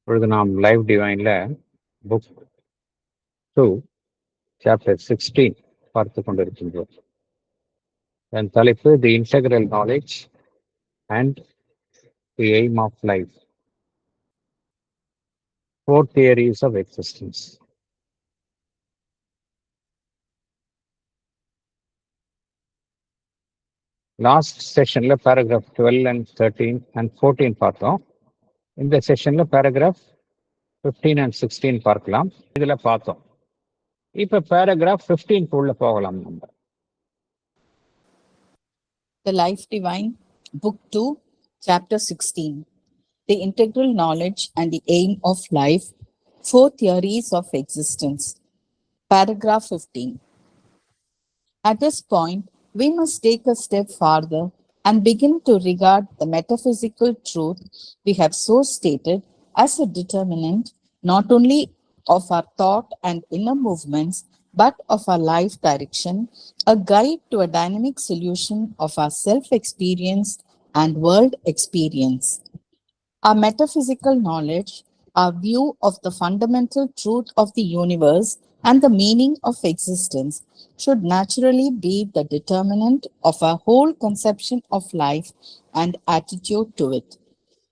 இப்பொழுது நாம் live டிவைன்ல book 2 chapter 16 பார்த்து கொண்டிருக்கின்றோம். என் தலைப்பு the integral knowledge and the aim of life, 4 theories of existence. Last செஷன்ல பேராகிராஃப் 12 அண்ட் 13 அண்ட் 14 பார்த்தோம். இந்த செஷன்ல பேராகிராஃப் 15 அண்ட் 16 பார்க்கலாம். இதுல பார்த்தோம். இப்ப பேராகிராஃப் 15 உள்ள போகலாம். நம்ம The Life Divine, Book 2, Chapter 16, The Integral Knowledge and the Aim of Life, 4 Theories of Existence. Paragraph 15. At this point, we must take a step farther and begin to regard the metaphysical truth we have so stated as a determinant not only of our thought and inner movements, but of our life direction, a guide to a dynamic solution of our self-experience and world experience. Our metaphysical knowledge, our view of the fundamental truth of the universe and the meaning of existence, should naturally be the determinant of our whole conception of life and attitude to it.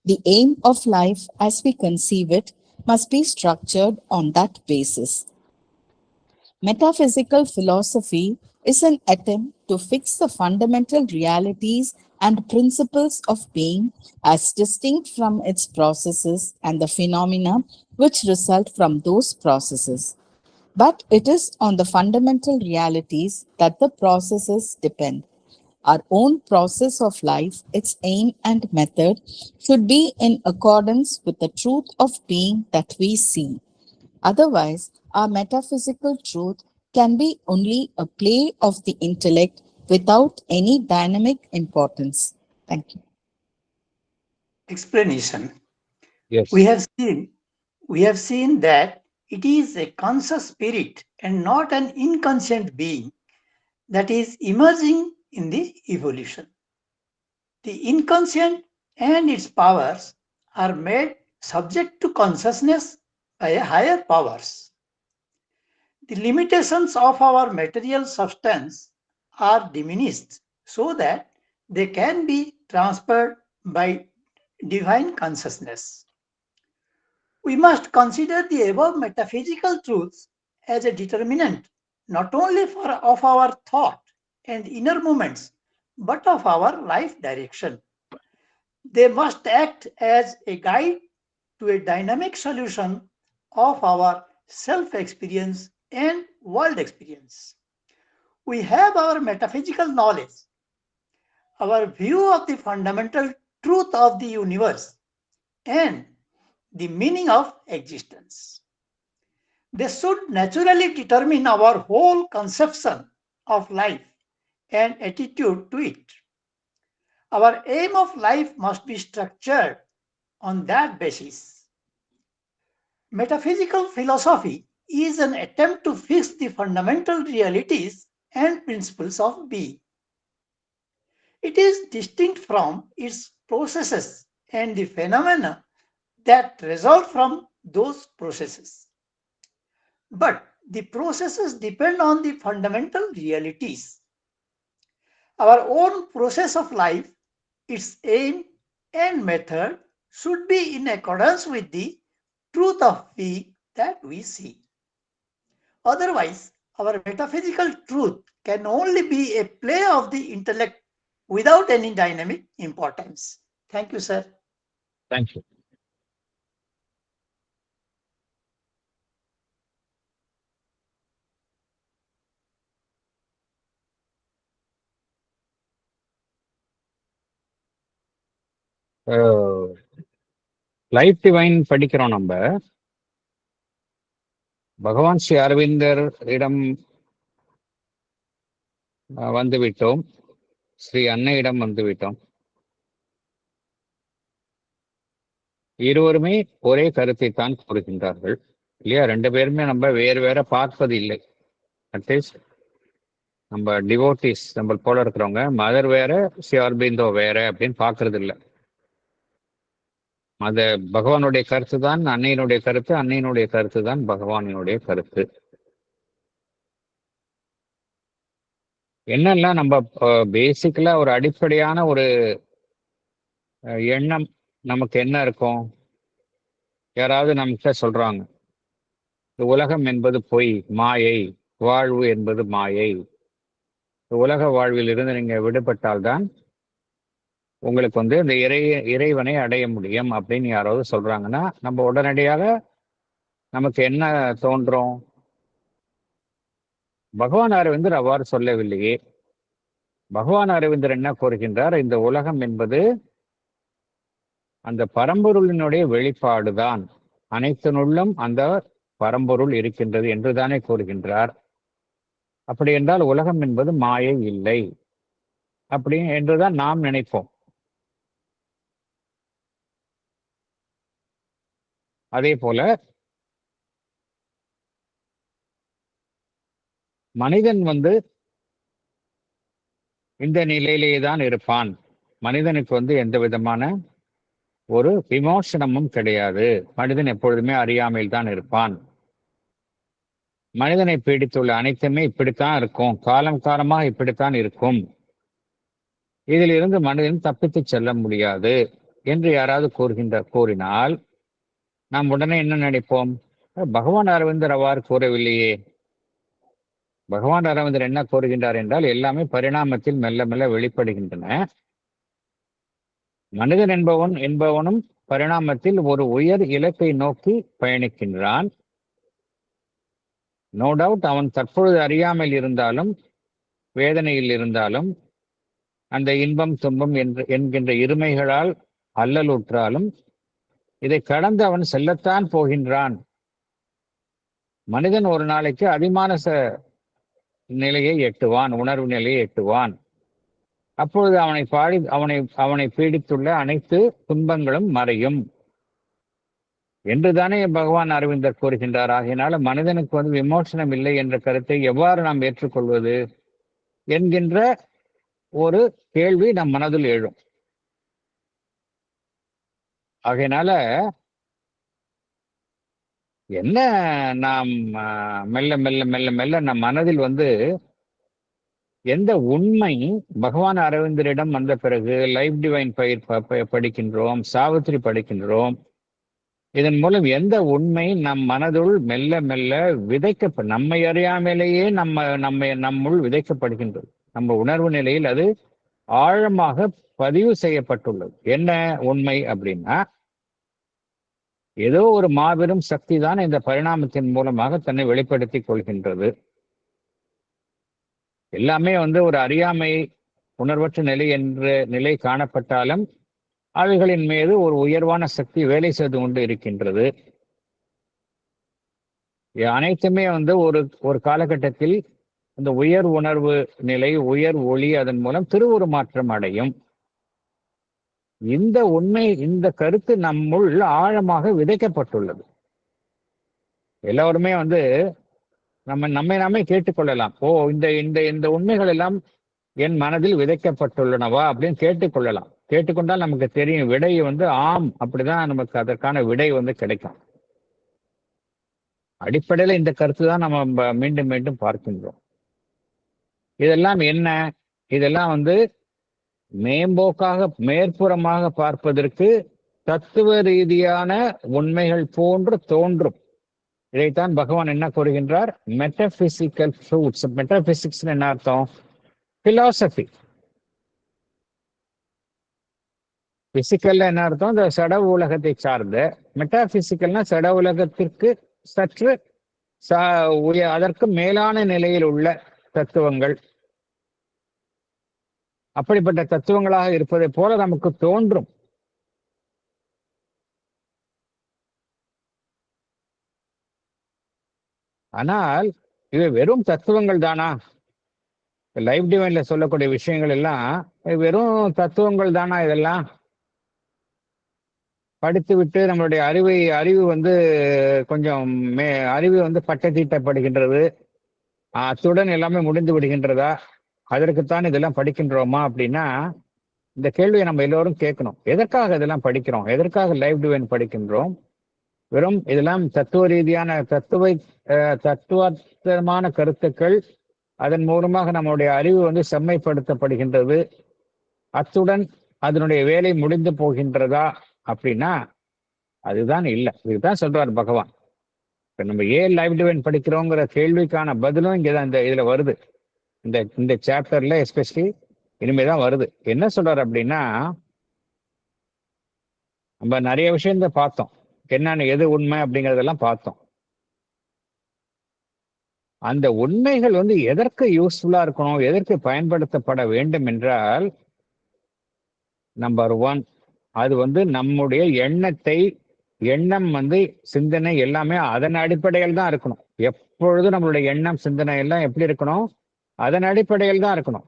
The aim of life as we conceive it must be structured on that basis. Metaphysical philosophy is an attempt to fix the fundamental realities and principles of being as distinct from its processes and the phenomena which result from those processes. But it is on the fundamental realities that the processes depend. Our own process of life, its aim and method, should be in accordance with the truth of being that we see. Otherwise, our metaphysical truth can be only a play of the intellect without any dynamic importance. Thank you. Explanation. Yes. We have seen that it is a conscious spirit and not an inconscient being that is emerging in the evolution. The inconscient and its powers are made subject to consciousness by higher powers. The limitations of our material substance are diminished so that they can be transferred by divine consciousness. We must consider the above metaphysical truths as a determinant not only of our thought and inner movements, but of our life direction. They must act as a guide to a dynamic solution of our self-experience and world experience. We have our metaphysical knowledge, our view of the fundamental truth of the universe, and the meaning of existence. They should naturally determine our whole conception of life and attitude to it. Our aim of life must be structured on that basis. Metaphysical philosophy is an attempt to fix the fundamental realities and principles of being. It is distinct from its processes and the phenomena that result from those processes. But the processes depend on the fundamental realities. Our own process of life, its aim and method should be in accordance with the truth of being that we see. Otherwise, our metaphysical truth can only be a play of the intellect without any dynamic importance. Thank you, sir. Thank you. Life divine படிக்கிறோம். நம்ம பகவான் ஸ்ரீ அரவிந்தர் இடம் வந்துவிட்டோம், ஸ்ரீ அன்னையிடம் வந்துவிட்டோம். இருவருமே ஒரே கருத்தை தான் கூறுகின்றார்கள் இல்லையா? 2 பேருமே நம்ம வேறு வேற பார்ப்பது இல்லை. அட்லீஸ்ட் நம்ம டிவோட்டிஸ் நம்ம போல இருக்கிறவங்க மதர் வேற, ஸ்ரீ அரவிந்தோ வேற அப்படின்னு பார்க்கறது இல்லை. அது பகவானுடைய கருத்து தான் அன்னையினுடைய கருத்து, அன்னையினுடைய கருத்து தான் பகவானினுடைய கருத்து. என்னெல்லாம் நம்ம பேசிக்கலா ஒரு அடிப்படையான ஒரு எண்ணம் நமக்கு என்ன இருக்கும்? யாராவது நம்மகிட்ட சொல்றாங்க, இந்த உலகம் என்பது பொய், மாயை, வாழ்வு என்பது மாயை. உலக வாழ்வில் இருந்து நீங்க விடுபட்டால்தான் உங்களுக்கு இந்த இறைவனை அடைய முடியும் அப்படின்னு யாராவது சொல்றாங்கன்னா, நம்ம உடனடியாக நமக்கு என்ன தோன்றும்? பகவான் அரவிந்தர் அவ்வாறு சொல்லவில்லையே. பகவான் அரவிந்தர் என்ன கூறுகின்றார்? இந்த உலகம் என்பது அந்த பரம்பொருளினுடைய வெளிப்பாடுதான். அனைத்தினுள்ளும் அந்த பரம்பொருள் இருக்கின்றது என்றுதானே கூறுகின்றார். அப்படி என்றால் உலகம் என்பது மாயை இல்லை அப்படி என்றுதான் நாம் நினைப்போம். அதே போல மனிதன் இந்த நிலையிலேயே தான் இருப்பான். மனிதனுக்கு எந்த விதமான ஒரு விமோசனமும் கிடையாது. மனிதன் எப்பொழுதுமே அறியாமையில் தான் இருப்பான். மனிதனை பீடித்துள்ள அனைத்துமே இப்படித்தான் இருக்கும், காலம் காலமாக இப்படித்தான் இருக்கும். இதிலிருந்து மனிதன் தப்பித்து செல்ல முடியாது என்று யாராவது கூறினால் நாம் உடனே என்ன நினைப்போம்? பகவான் அரவிந்தர் அவ்வாறு கூறவில்லையே. பகவான் அரவிந்தர் என்ன கூறுகின்றார் என்றால், எல்லாமே பரிணாமத்தில் மெல்ல மெல்ல வெளிப்படுகின்றன. மனிதன் என்பவனும் பரிணாமத்தில் ஒரு உயர் இலக்கை நோக்கி பயணிக்கின்றான். நோ டவுட் அவன் தற்பொழுது அறியாமல் இருந்தாலும், வேதனையில் இருந்தாலும், அந்த இன்பம் துன்பம் என்கின்ற இருமைகளால் அல்லலுற்றாலும் இதை கடந்து அவன் செல்லத்தான் போகின்றான். மனிதன் ஒரு நாளைக்கு அதிமானச நிலையை எட்டுவான், உணர்வு நிலையை எட்டுவான். அப்பொழுது அவனை பீடித்துள்ள அனைத்து துன்பங்களும் மறையும் என்றுதானே பகவான் அரவிந்தர் கூறுகின்றார். ஆகையினால மனிதனுக்கு விமோசனம் இல்லை என்ற கருத்தை எவ்வாறு நாம் ஏற்றுக்கொள்வது என்கின்ற ஒரு கேள்வி நம் மனதில் எழும். ஆகையினால என்ன நாம் மெல்ல மெல்ல மெல்ல மெல்ல நம் மனதில் எந்த உண்மை பகவான் அரவிந்தரிடம் வந்த பிறகு லைஃப் டிவைன் படிக்கின்றோம், சாவித்திரி படிக்கின்றோம். இதன் மூலம் எந்த உண்மை நம் மனதுள் மெல்ல மெல்ல நம்மை அறியாமலேயே நம்முள் விதைக்கப்படுகின்றது. நம்ம உணர்வு நிலையில் அது ஆழமாக பதிவு செய்யப்பட்டுள்ளது. என்ன உண்மை அப்படின்னா, ஏதோ ஒரு மாபெரும் சக்தி தான் இந்த பரிணாமத்தின் மூலமாக தன்னை வெளிப்படுத்திக் கொள்கின்றது. எல்லாமே ஒரு அறியாமை, உணர்வற்ற நிலை என்ற நிலை காணப்பட்டாலும் அவைகளின் மீது ஒரு உயர்வான சக்தி வேலை செய்து கொண்டு இருக்கின்றது. அனைத்துமே ஒரு காலகட்டத்தில் இந்த உயர் உணர்வு நிலை, உயர் ஒளி, அதன் மூலம் திருவுருமாற்றம் அடையும். இந்த உண்மை, இந்த கருத்து நம்முள் ஆழமாக விதைக்கப்பட்டுள்ளது. எல்லோருமே நம்மை நாமே கேட்டுக்கொள்ளலாம். இந்த உண்மைகள் எல்லாம் என் மனதில் விதைக்கப்பட்டுள்ளனவா அப்படின்னு கேட்டுக்கொள்ளலாம். கேட்டுக்கொண்டால் நமக்கு தெரியும் விடை ஆம், அப்படிதான் நமக்கு அதற்கான விடை கிடைக்கும். அடிப்படையில இந்த கருத்து தான் நம்ம மீண்டும் மீண்டும் பார்க்கின்றோம். இதெல்லாம் என்ன? இதெல்லாம் மேம்போக்காக, மேற்புறமாக பார்ப்பதற்கு தத்துவ ரீதியான உண்மைகள் போன்று தோன்றும். இதைத்தான் பகவான் என்ன கூறுகின்றார்? Metaphysical truths. மெட்டபிசிக்ஸ் என்ன அர்த்தம்? பிலாசபி. பிசிக்கல்ல என்ன அர்த்தம்? இந்த சட உலகத்தை சார்ந்த. மெட்டாபிசிக்கல்னா சட உலகத்திற்கு சற்று அதற்கு மேலான நிலையில் உள்ள தத்துவங்கள். அப்படிப்பட்ட தத்துவங்களாக இருப்பதை போல நமக்கு தோன்றும். ஆனால் இவை வெறும் தத்துவங்கள் தானா? லைஃப் டிவைன்ல சொல்லக்கூடிய விஷயங்கள் எல்லாம் வெறும் தத்துவங்கள் தானா? இதெல்லாம் படித்து விட்டு நம்மளுடைய அறிவு கொஞ்சம் அறிவு பட்டை தீட்டப்படுகின்றது, அத்துடன் எல்லாமே முடிந்து விடுகின்றதா? அதற்குத்தான் இதெல்லாம் படிக்கின்றோமா அப்படின்னா, இந்த கேள்வியை நம்ம எல்லோரும் கேட்கணும். எதற்காக இதெல்லாம் படிக்கிறோம்? எதற்காக லைஃப் டிவைன் படிக்கின்றோம்? வெறும் இதெல்லாம் தத்துவ ரீதியான தத்துவார்த்தமான கருத்துக்கள். அதன் மூலமாக நம்முடைய அறிவு செம்மைப்படுத்தப்படுகின்றது. அத்துடன் அதனுடைய வேலை முடிந்து போகின்றதா அப்படின்னா அதுதான் இல்லை. இதுதான் சொல்றார் பகவான். இப்ப நம்ம ஏன் லைஃப் டிவைன் படிக்கிறோங்கிற கேள்விக்கான பதிலும் இங்கதான் இதுல வருது. இந்த சாப்டர்ல எஸ்பெஷலி இனிமேதான் வருது. என்ன சொல்றாரு அப்படின்னா, நம்ம நிறைய விஷயத்த பார்த்தோம். என்னன்னு எது உண்மை அப்படிங்கறதெல்லாம் பார்த்தோம். அந்த உண்மைகள் எதற்கு யூஸ்ஃபுல்லா இருக்கணும், எதற்கு பயன்படுத்தப்பட வேண்டும் என்றால், நம்பர் 1, அது நம்முடைய எண்ணம் சிந்தனை எல்லாமே அதன் அடிப்படையில் தான் இருக்கணும். எப்பொழுதும் நம்மளுடைய எண்ணம் சிந்தனை எல்லாம் எப்படி இருக்கணும்? அதன் அடிப்படையில் தான் இருக்கணும்.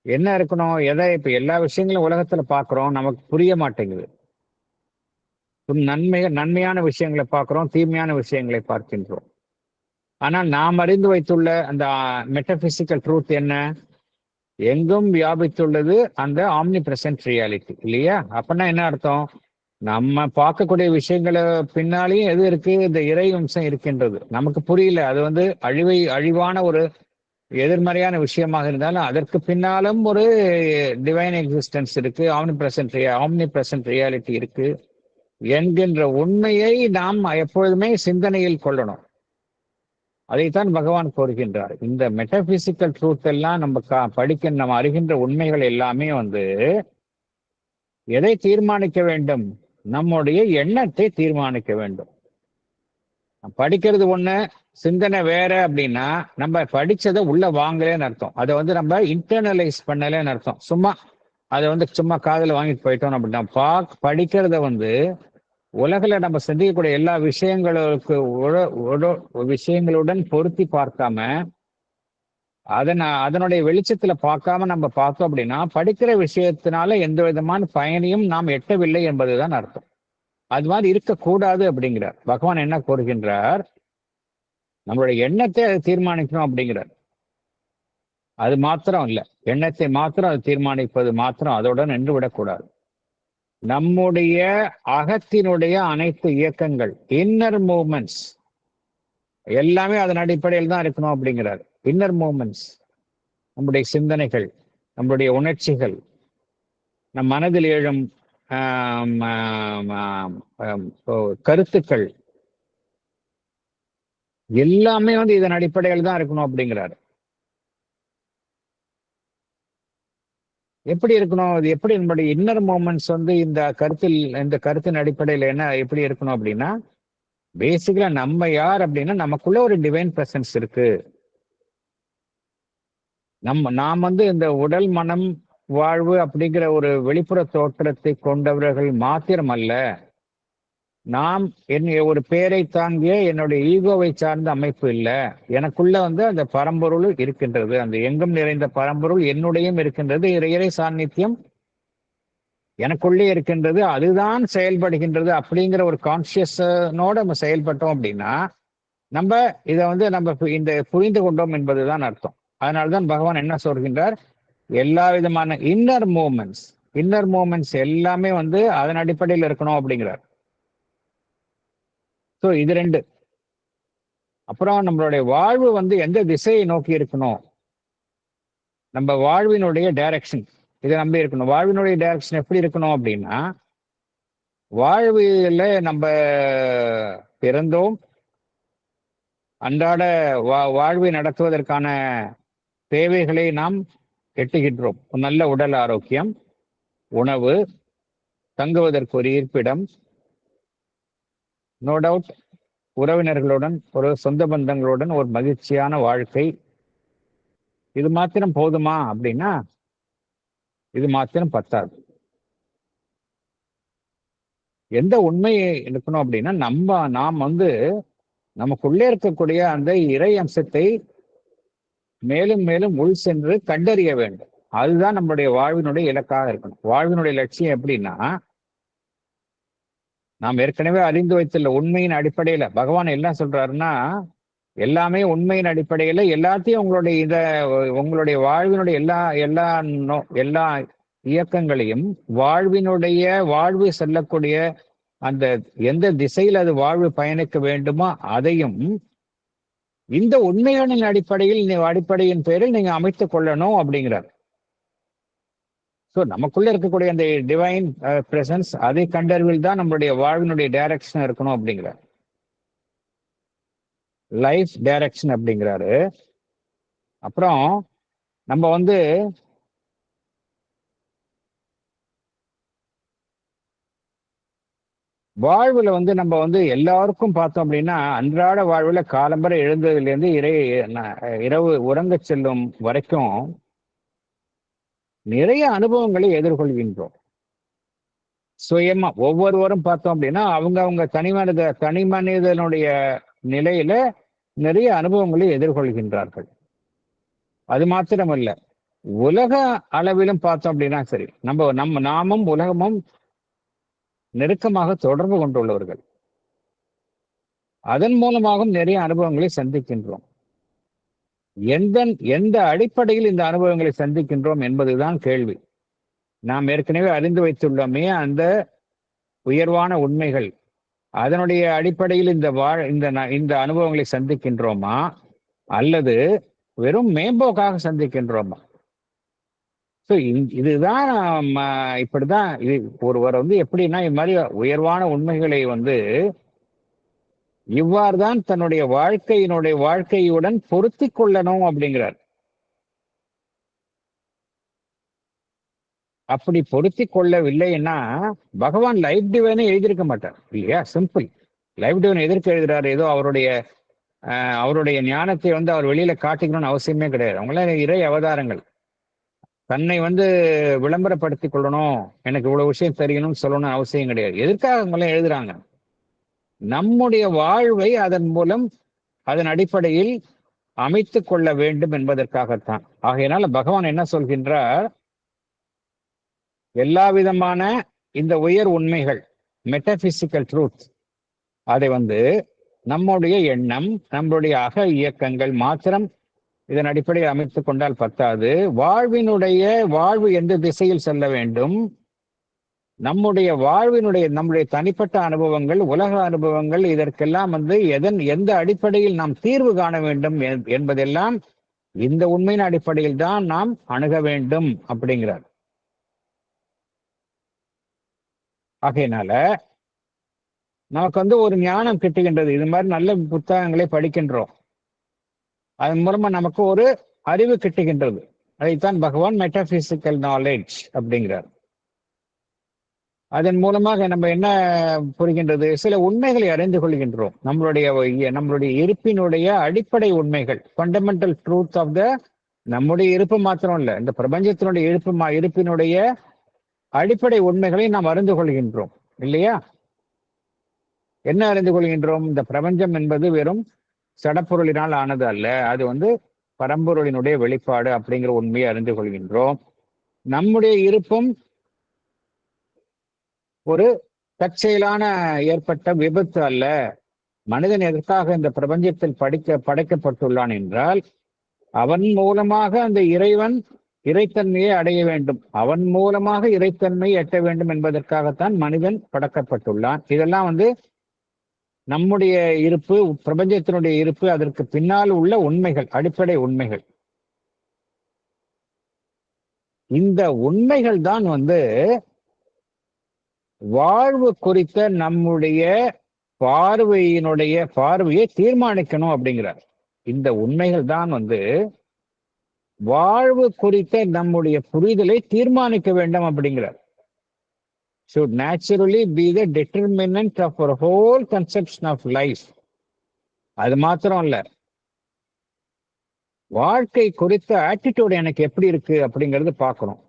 என்ன இருக்கணும்? இப்ப எல்லா விஷயங்களும் உலகத்துல பாக்குறோம், நமக்கு புரிய மாட்டேங்குது. நன்மையான விஷயங்களை பார்க்கிறோம், தீமையான விஷயங்களை பார்க்கின்றோம். ஆனால் நாம் அறிந்து வைத்துள்ள அந்த மெட்டபிசிக்கல் ட்ரூத் என்ன? எங்கும் வியாபித்துள்ளது அந்த ஆம்னி பிரசன்ட் ரியாலிட்டி, இல்லையா? அப்படின்னா என்ன அர்த்தம்? நம்ம பார்க்கக்கூடிய விஷயங்களை பின்னாலேயும் எது இருக்கு? இந்த இறை அம்சம் இருக்கின்றது. நமக்கு புரியல, அது அழிவான ஒரு எதிர்மறையான விஷயமாக இருந்தாலும் அதற்கு பின்னாலும் ஒரு டிவைன் எக்ஸிஸ்டன்ஸ் இருக்கு, ஆம்னி பிரசன்ட் ரியாலிட்டி இருக்கு என்கின்ற உண்மையை நாம் எப்பொழுதுமே சிந்தனையில் கொள்ளணும். அதைத்தான் பகவான் கோருகின்றார். இந்த மெட்டபிசிக்கல் ட்ரூத் எல்லாம் நம்ம அறிகின்ற உண்மைகள் எல்லாமே எதை தீர்மானிக்க வேண்டும்? நம்முடைய எண்ணத்தை தீர்மானிக்க வேண்டும். படிக்கிறது ஒண்ணு, சிந்தனை வேற அப்படின்னா நம்ம படிச்சதை உள்ள வாங்கலேன்னு அர்த்தம். அதை நம்ம இன்டர்னலைஸ் பண்ணலேன்னு அர்த்தம். சும்மா அதை சும்மா காதுல வாங்கிட்டு போயிட்டோம் அப்படின்னா படிக்கிறத உலகில நம்ம சிந்திக்கக்கூடிய எல்லா விஷயங்களுடன் பொருத்தி பார்க்காம அதனுடைய வெளிச்சத்துல பார்க்காம நம்ம பார்த்தோம் அப்படின்னா படிக்கிற விஷயத்தினால எந்த விதமான பயனையும் நாம் எட்டவில்லை என்பதுதான் அர்த்தம். அது மாதிரி இருக்கக்கூடாது அப்படிங்கிறார் பகவான். என்ன கூறுகின்றார்? நம்மளுடைய எண்ணத்தை அதை தீர்மானிக்கணும் அப்படிங்கிறார். அது மாத்திரம் இல்ல, எண்ணத்தை மாத்திரம் அது தீர்மானிப்பது மாத்திரம் அதோட நின்று விடக்கூடாது. நம்முடைய அகத்தினுடைய அனைத்து இயக்கங்கள், இன்னர் மூவ்மெண்ட்ஸ் எல்லாமே அதன் அடிப்படையில் தான் இருக்கணும் அப்படிங்கிறார். இன்னர் மூவ்மெண்ட்ஸ், நம்முடைய சிந்தனைகள், நம்முடைய உணர்ச்சிகள், நம் மனதில் எழும் கருத்துக்கள் எல்லாமே இதன் அடிப்படையில் தான் இருக்கணும் அப்படிங்கிறாரு. எப்படி இருக்கணும்? அது எப்படி நம்முடைய இன்னர் மூமெண்ட்ஸ் இந்த கருத்தின் அடிப்படையில் எப்படி இருக்கணும் அப்படின்னா, பேசிக்கலா நம்ம யார் அப்படின்னா நமக்குள்ள ஒரு டிவைன் பிரசன்ஸ் இருக்கு. நாம் இந்த உடல் மனம் வாழ்வு அப்படிங்கிற ஒரு வெளிப்புற தோற்றத்தை கொண்டவர்கள் மாத்திரம் அல்ல. நாம் ஒரு பேரை தாங்கிய என்னுடைய ஈகோவை சார்ந்த அமைப்பு இல்லை. எனக்குள்ள அந்த பரம்பொருள் இருக்கின்றது. அந்த எங்கும் நிறைந்த பரம்பொருள் என்னுடையும் இருக்கின்றது. இறை சாநித்தியம் எனக்குள்ளே இருக்கின்றது. அதுதான் செயல்படுகின்றது அப்படிங்கிற ஒரு கான்சியஸனோட நம்ம செயல்பட்டோம் அப்படின்னா நம்ம இதை நம்ம புரிந்து கொண்டோம் என்பதுதான் அர்த்தம். அதனால்தான் பகவான் என்ன சொல்கின்றார்? எல்லா விதமான இன்னர் மூமெண்ட்ஸ் எல்லாமே அதன் அடிப்படையில் இருக்கணும் அப்படிங்கிறார். ஸோ இது 2. அப்புறம் நம்மளுடைய வாழ்வு எந்த திசையை நோக்கி இருக்கணும்? நம்ம வாழ்வினுடைய டைரக்ஷன் இதை நம்பி இருக்கணும். வாழ்வினுடைய டைரக்ஷன் எப்படி இருக்கணும் அப்படின்னா, வாழ்வில நம்ம பிறந்தோம், அன்றாட வாழ்வை நடத்துவதற்கான தேவைகளை நாம் எட்டுகின்றோம். நல்ல உடல் ஆரோக்கியம், உணவு, தங்குவதற்கு ஒரு இருப்பிடம், நோ டவுட் உறவினர்களுடன் ஒரு சொந்த பந்தங்களுடன் ஒரு மகிழ்ச்சியான வாழ்க்கை. இது மாத்திரம் போதுமா அப்படின்னா இது மாத்திரம் பத்தாது. எந்த உண்மையை இருக்கணும் அப்படின்னா நாம் நமக்குள்ளே இருக்கக்கூடிய அந்த இறை அம்சத்தை மேலும் மேலும் உள் சென்று கண்டறிய வேண்டும். அதுதான் நம்முடைய வாழ்வினுடைய இலக்காக இருக்கணும். வாழ்வினுடைய லட்சியம் எப்படின்னா, நாம் ஏற்கனவே அறிந்து வைத்துள்ள உண்மையின் அடிப்படையில பகவான் என்ன சொல்றாருன்னா, எல்லாமே உண்மையின் அடிப்படையில எல்லாத்தையும் உங்களுடைய வாழ்வினுடைய எல்லா இயக்கங்களையும் வாழ்வு செல்லக்கூடிய அந்த எந்த திசையில் அது வாழ்வு பயணிக்க வேண்டுமோ அதையும் இந்த உண்மையான அடிப்படையின் பேரில் நீங்க அமைத்துக் கொள்ளணும் அப்படிங்கிறார். ஸோ நமக்குள்ள இருக்கக்கூடிய அந்த டிவைன் பிரசன்ஸ் அதை கண்டறிவில் தான் நம்மளுடைய வாழ்வினுடைய டைரக்ஷன் இருக்கணும் அப்படிங்கிறார். லைஃப் டைரக்ஷன் அப்படிங்கிறாரு. அப்புறம் நம்ம வாழ்வுல நம்ம எல்லாருக்கும் பார்த்தோம் அப்படின்னா அன்றாட வாழ்வுல காலம்பரை எழுந்ததுலேருந்து இரவு உறங்க செல்லும் வரைக்கும் நிறைய அனுபவங்களை எதிர்கொள்கின்றோம். சுயமா ஒவ்வொருவரும் பார்த்தோம் அப்படின்னா அவங்க தனி மனிதனுடைய நிலையில நிறைய அனுபவங்களை எதிர்கொள்கின்றார்கள். அது மாத்திரமல்ல, உலக அளவிலும் பார்த்தோம் அப்படின்னா சரி, நாமும் உலகமும் நெருக்கமாக தொடர்பு கொண்டுள்ளவர்கள். அதன் மூலமாகவும் நிறைய அனுபவங்களை சந்திக்கின்றோம். எந்த அடிப்படையில் இந்த அனுபவங்களை சந்திக்கின்றோம் என்பதுதான் கேள்வி. நாம் ஏற்கனவே அறிந்து வைத்துள்ளோமே அந்த உயர்வான உண்மைகள், அதனுடைய அடிப்படையில் இந்த அனுபவங்களை சந்திக்கின்றோமா அல்லது வெறும் மேம்போக்காக சந்திக்கின்றோமா? ஸோ இதுதான் இப்படிதான் ஒருவர் எப்படின்னா இது மாதிரி உயர்வான உண்மைகளை இவ்வாறு தான் தன்னுடைய வாழ்க்கையுடன் பொருத்தி கொள்ளணும் அப்படிங்கிறார். அப்படி பொருத்தி கொள்ளவில்லைன்னா பகவான் லைஃப் டிவைனை எழுதியிருக்க மாட்டார் இல்லையா? சிம்பிள். லைஃப் டிவைன் எதற்கு எழுதுறாரு? ஏதோ அவருடைய ஞானத்தை அவர் வெளியில காட்டிக்கணும்னு அவசியமே கிடையாது. அவங்களாம் இறை அவதாரங்கள். தன்னை விளம்பரப்படுத்திக் கொள்ளணும், எனக்கு இவ்வளவு விஷயம் தெரியணும்னு சொல்லணும்னு அவசியம் கிடையாது. எதற்காக அவங்களாம் எழுதுறாங்க? நம்முடைய வாழ்வை அதன் அடிப்படையில் அமைத்துக் கொள்ள வேண்டும் என்பதற்காகத்தான். ஆகையினால பகவான் என்ன சொல்கின்றார்? எல்லா விதமான இந்த உயர் உண்மைகள், மெட்டபிசிக்கல் ட்ரூத், அதை நம்முடைய எண்ணம், நம்முடைய அக இயக்கங்கள் மாத்திரம் இதன் அடிப்படையில் அமைத்துக் கொண்டால் பத்தாது. வாழ்வு எந்த திசையில் செல்ல வேண்டும், நம்முடைய தனிப்பட்ட அனுபவங்கள், உலக அனுபவங்கள், இதற்கெல்லாம் எந்த அடிப்படையில் நாம் தீர்வு காண வேண்டும் என்பதெல்லாம் இந்த உண்மையின் அடிப்படையில் தான் நாம் அணுக வேண்டும் அப்படிங்கிறார். ஆகையினால நமக்கு ஒரு ஞானம் கிட்டுகின்றது. இது மாதிரி நல்ல புத்தகங்களை படிக்கின்றோம், அதன் மூலமா நமக்கு ஒரு அறிவு கிட்டுகின்றது. அதைத்தான் பகவான் மெட்டாபிசிக்கல் நாலேஜ் அப்படிங்கிறார். அதன் மூலமாக நம்ம என்ன புரிகின்றது? சில உண்மைகளை அறிந்து கொள்கின்றோம். நம்மளுடைய இருப்பினுடைய அடிப்படை உண்மைகள், ஃபண்டமெண்டல் ட்ரூத் ஆஃப் நம்முடைய இருப்பு மாத்திரம் இல்லை, இந்த பிரபஞ்சத்தினுடைய இருப்பினுடைய அடிப்படை உண்மைகளை நாம் அறிந்து கொள்கின்றோம் இல்லையா? என்ன அறிந்து கொள்கின்றோம்? இந்த பிரபஞ்சம் என்பது வெறும் சடப்பொருளினால் ஆனது அல்ல, அது பரம்பொருளினுடைய வெளிப்பாடு அப்படிங்கிற உண்மையை அறிந்து கொள்கின்றோம். நம்முடைய இருப்பும் ஒரு தற்செயலான ஏற்பட்ட விபத்து அல்ல. மனிதன் எதற்காக இந்த பிரபஞ்சத்தில் படைக்கப்பட்டுள்ளான் என்றால் அவன் மூலமாக அந்த இறைத்தன்மையை அடைய வேண்டும், அவன் மூலமாக இறைத்தன்மையை எட்ட வேண்டும் என்பதற்காகத்தான் மனிதன் படைக்கப்பட்டுள்ளான். இதெல்லாம் நம்முடைய இருப்பு, பிரபஞ்சத்தினுடைய இருப்பு, அதற்கு பின்னால் உள்ள உண்மைகள், அடிப்படை உண்மைகள். இந்த உண்மைகள் தான் வாழ்வு குறித்த நம்முடைய பார்வையை தீர்மானிக்கணும் அப்படிங்கிறார். இந்த உண்மைகள் தான் வாழ்வு குறித்த நம்முடைய புரிதலை தீர்மானிக்க வேண்டும் அப்படிங்கிறார். should naturally be the determinant of our whole conception of life. அது மாத்திரம் இல்ல, வாழ்க்கை குறித்த ஆட்டிடியூட் எனக்கு எப்படி இருக்கு அப்படிங்கிறது பார்க்கணும்.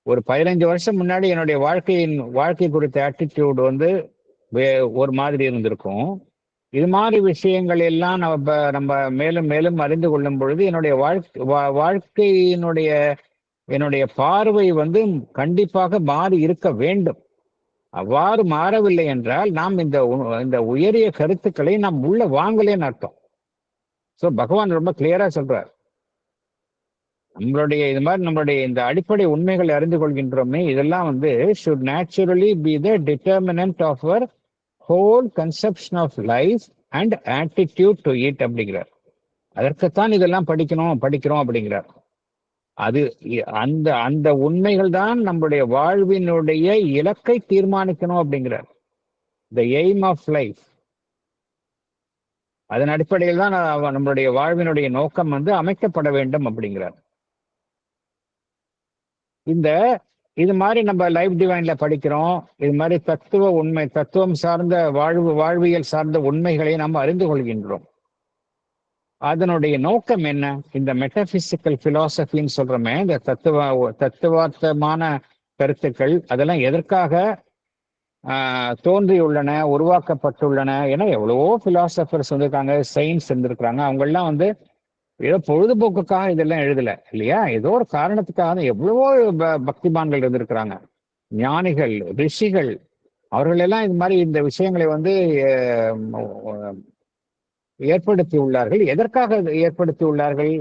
ஒரு 15 வருஷம் முன்னாடி என்னுடைய வாழ்க்கை குறித்த ஆட்டிடியூட் ஒரு மாதிரி இருந்திருக்கும். இது மாதிரி விஷயங்கள் எல்லாம் நம்ம மேலும் மேலும் அறிந்து கொள்ளும் பொழுது என்னுடைய பார்வை கண்டிப்பாக மாறி இருக்க வேண்டும். அவ்வாறு மாறவில்லை என்றால் நாம் இந்த உயரிய கருத்துக்களை நாம் உள்ள வாங்கலேன்னு அர்த்தம். ஸோ பகவான் ரொம்ப கிளியரா சொல்றார், நம்மளுடைய இது மாதிரி நம்மளுடைய இந்த அடிப்படை உண்மைகளை அறிந்து கொள்கின்றோமே, இதெல்லாம் வந்து should naturally be the determinant of our whole conception of life and attitude to it அப்படிங்கிறார். அதற்குத்தான் இதெல்லாம் படிக்கிறோம் அப்படிங்கிறார். அது அந்த அந்த உண்மைகள் தான் நம்முடைய வாழ்வினுடைய இலக்கை தீர்மானிக்கணும் அப்படிங்கிறார். the aim of life. அதன் அடிப்படையில் தான் நம்மளுடைய வாழ்வினுடைய நோக்கம் வந்து அமைக்கப்பட வேண்டும் அப்படிங்கிறார். இது மாதிரி நம்ம லைஃப் டிவைன்ல படிக்கிறோம். இது மாதிரி தத்துவம் சார்ந்த வாழ்வியல் சார்ந்த உண்மைகளை நாம் அறிந்து கொள்கின்றோம். அதனுடைய நோக்கம் என்ன? இந்த மெட்டபிசிக்கல் பிலாசபின்னு சொல்றோமே, இந்த தத்துவார்த்தமான கருத்துக்கள், அதெல்லாம் எதற்காக தோன்றியுள்ளன, உருவாக்கப்பட்டுள்ளன? ஏன்னா எவ்வளவோ பிலாசபர்ஸ் இருந்திருக்காங்க, சயின்ஸ் இருந்திருக்கிறாங்க. அவங்கெல்லாம் வந்து ஏதோ பொழுதுபோக்குக்காக இதெல்லாம் எழுதல இல்லையா, ஏதோ ஒரு காரணத்துக்காக எவ்வளவோ பக்திமான்கள் இருந்திருக்கிறாங்க, ஞானிகள், ரிஷிகள். அவர்கள் எல்லாம் இது மாதிரி இந்த விஷயங்களை வந்து ஏற்படுத்தி உள்ளார்கள். எதற்காக ஏற்படுத்தி உள்ளார்கள்?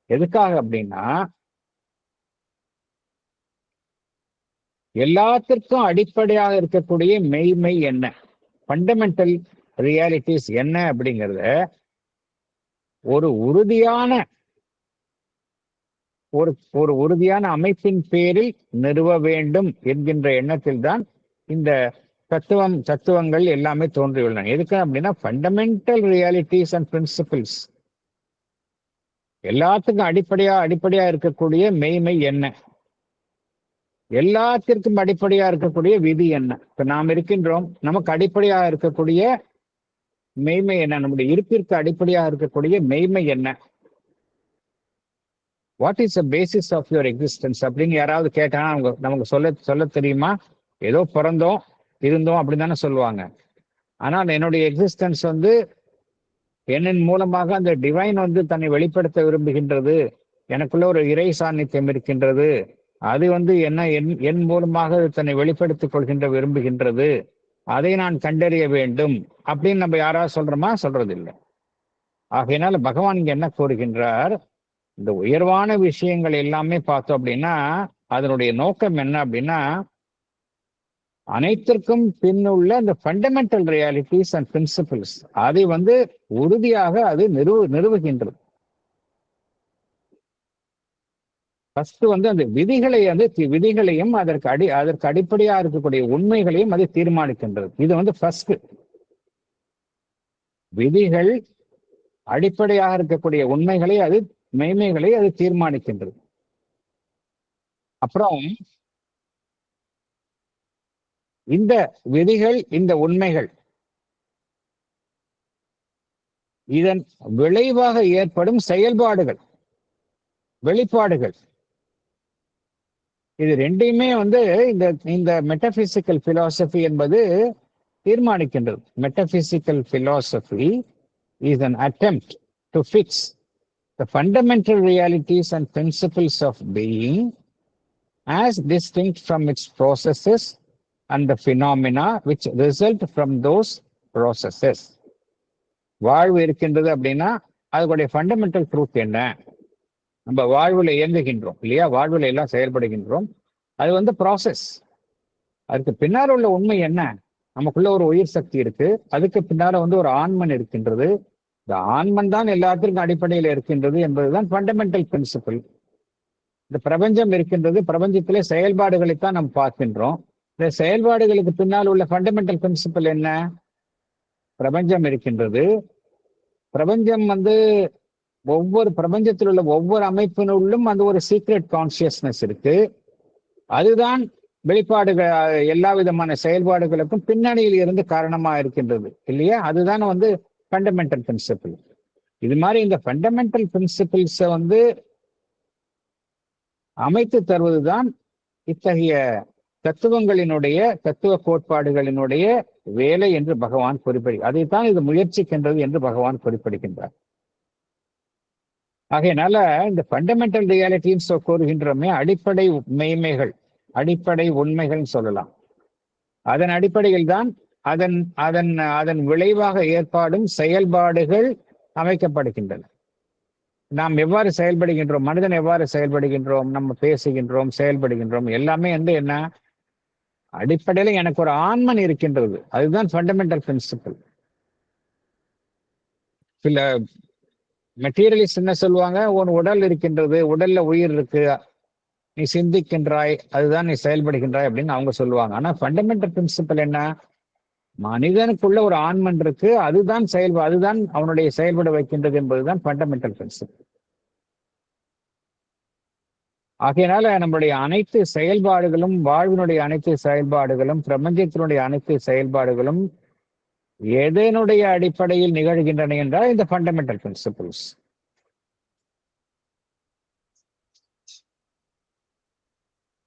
எதுக்காக அப்படின்னா, எல்லாத்திற்கும் அடிப்படையாக இருக்கக்கூடிய மெய்மை என்ன, ஃபண்டமெண்டல் ரியாலிட்டிஸ் என்ன அப்படிங்கிறத ஒரு உறுதியான அமைப்பின் பேரில் நிறுவ வேண்டும் என்கின்ற எண்ணத்தில் தான் இந்த தத்துவங்கள் எல்லாமே தோன்றியுள்ளன. எதுக்கு அப்படின்னா, ஃபண்டமெண்டல் ரியாலிட்டிஸ் அண்ட் பிரின்சிபிள்ஸ், எல்லாத்துக்கும் அடிப்படையா இருக்கக்கூடிய மெய்மை என்ன, எல்லாத்திற்கும் அடிப்படையா இருக்கக்கூடிய விதி என்ன. இப்ப நாம் இருக்கின்றோம், நமக்கு அடிப்படையாக இருக்கக்கூடிய மெய்மை என்ன, நம்முடைய இருப்பிற்கு அடிப்படையாக இருக்கக்கூடிய மெய்மை என்ன, what is the basis of your existence அப்படின்னு யாராவது கேட்டா நமக்கு சொல்ல தெரியுமா? ஏதோ பிறந்தோம் இருந்தோம் அப்படின்னு தானே சொல்லுவாங்க. ஆனால் என்னுடைய எக்ஸிஸ்டன்ஸ் வந்து என்னின் மூலமாக அந்த டிவைன் வந்து தன்னை வெளிப்படுத்த விரும்புகின்றது, எனக்குள்ள ஒரு இறை சாநித்தியம் இருக்கின்றது, அது வந்து என் மூலமாக தன்னை வெளிப்படுத்திக் கொள்கின்ற விரும்புகின்றது, அதை நான் கண்டறிய வேண்டும் அப்படின்னு நம்ம யாராவது சொல்றோமா? சொல்றது இல்லை. ஆகையினால பகவான் இங்க என்ன கூறுகின்றார், இந்த உயர்வான விஷயங்கள் எல்லாமே பார்த்தோம் அப்படின்னா அதனுடைய நோக்கம் என்ன அப்படின்னா, அனைத்திற்கும் பின்னுள்ள இந்த ஃபண்டமெண்டல் ரியாலிட்டிஸ் அண்ட் பிரின்சிபிள்ஸ் அதை வந்து உறுதியாக அது நிறுவுகின்றது. ஃபர்ஸ்ட் வந்து அந்த விதிகளையும் அதற்கு அடிப்படையா இருக்கக்கூடிய உண்மைகளையும் அது தீர்மானிக்கின்றது. இது வந்து ஃபர்ஸ்ட். விதிகள் அடிப்படையாக இருக்கக்கூடிய உண்மைகளை மெய்மைகளை அது தீர்மானிக்கின்றது. அப்புறம் இந்த விதிகள், இந்த உண்மைகள், இதன் விளைவாக ஏற்படும் செயல்பாடுகள், வெளிப்பாடுகள், இது ரெண்டையுமே வந்து இந்த மெட்டபிசிக்கல் பிலாசபி என்பது தீர்மானிக்கின்றது. Metaphysical philosophy is an attempt to fix the fundamental realities and principles of being as distinct from its processes and the phenomena which result from those processes. வாழ்வு இருக்கின்றது அப்படின்னா அதனுடைய ஃபண்டமெண்டல் ட்ரூத் என்ன? நம்ம வாழ்வுல இயங்குகின்றோம் இல்லையா, வாழ்வுல எல்லாம் செயல்படுகின்றோம், அது வந்து ப்ராசஸ். அதுக்கு பின்னால் உள்ள உண்மை என்ன? நமக்குள்ள ஒரு உயிர் சக்தி இருக்கு, அதுக்கு பின்னால வந்து ஒரு ஆன்மன் இருக்கின்றது, இந்த ஆன்மன் தான் எல்லாத்திற்கும் அடிப்படையில் இருக்கின்றது என்பதுதான் ஃபண்டமெண்டல் பிரின்சிபிள். இந்த பிரபஞ்சம் இருக்கின்றது, பிரபஞ்சத்திலே செயல்பாடுகளைத்தான் நாம் பார்க்கின்றோம். இந்த செயல்பாடுகளுக்கு பின்னால் உள்ள ஃபண்டமெண்டல் பிரின்சிபிள் என்ன? பிரபஞ்சம் இருக்கின்றது, பிரபஞ்சம் வந்து பிரபஞ்சத்தில் உள்ள ஒவ்வொரு அமைப்பினுள்ளும் அந்த ஒரு சீக்ரெட் கான்சியஸ்னஸ் இருக்கு, அதுதான் வெளிப்பாடுகள், எல்லா விதமான செயல்பாடுகளுக்கும் பின்னணியில் இருந்து காரணமா இருக்கின்றது இல்லையா, அதுதான் வந்து ஃபண்டமெண்டல் பிரின்சிபிள். இது மாதிரி இந்த ஃபண்டமெண்டல் பிரின்சிபிள்ஸை வந்து அமைத்து தருவதுதான் இத்தகைய தத்துவ கோட்பாடுகளினுடைய வேலை என்று பகவான் அதைத்தான் இது முயற்சிக்கின்றது என்று பகவான் குறிப்பிடுகின்றார். ஆகையினால இந்த ஃபண்டமெண்டல் ரியாலிட்டின்னு கூறுகின்றோமே, அடிப்படை மெய்மைகள், அடிப்படை உண்மைகள் சொல்லலாம். அதன் அடிப்படையில் தான் அதன் விளைவாக ஏற்பாடும் செயல்பாடுகள் அமைக்கப்படுகின்றன. நாம் எவ்வாறு செயல்படுகின்றோம், மனிதன் எவ்வாறு செயல்படுகின்றோம், நம்ம பேசுகின்றோம், செயல்படுகின்றோம், எல்லாமே வந்து என்ன, அடிப்படையில எனக்கு ஒரு ஆன்மன் இருக்கின்றது. அதுதான் ஃபண்டமெண்டல் பிரின்சிபல். சில மெட்டீரியலிஸ்ட் என்ன சொல்லுவாங்க, உன் உடல் இருக்கின்றது, உடல்ல உயிர் இருக்கு, நீ சிந்திக்கின்றாய், அதுதான் நீ செயல்படுகின்றாய் அப்படின்னு அவங்க சொல்லுவாங்க. ஆனா ஃபண்டமெண்டல் பிரின்சிபல் என்ன, மனிதனுக்குள்ள ஒரு ஆன்மன் இருக்கு, அதுதான் அவனுடைய செயல்பட வைக்கின்றது என்பதுதான் ஃபண்டமெண்டல் பிரின்சிபல். ஆகையினால நம்முடைய அனைத்து செயல்பாடுகளும், வாழ்வினுடைய அனைத்து செயல்பாடுகளும், பிரபஞ்சத்தினுடைய அனைத்து செயல்பாடுகளும் எதனுடைய அடிப்படையில் நிகழ்கின்றன என்றால் இந்த ஃபண்டமெண்டல் பிரின்சிபிள்ஸ்.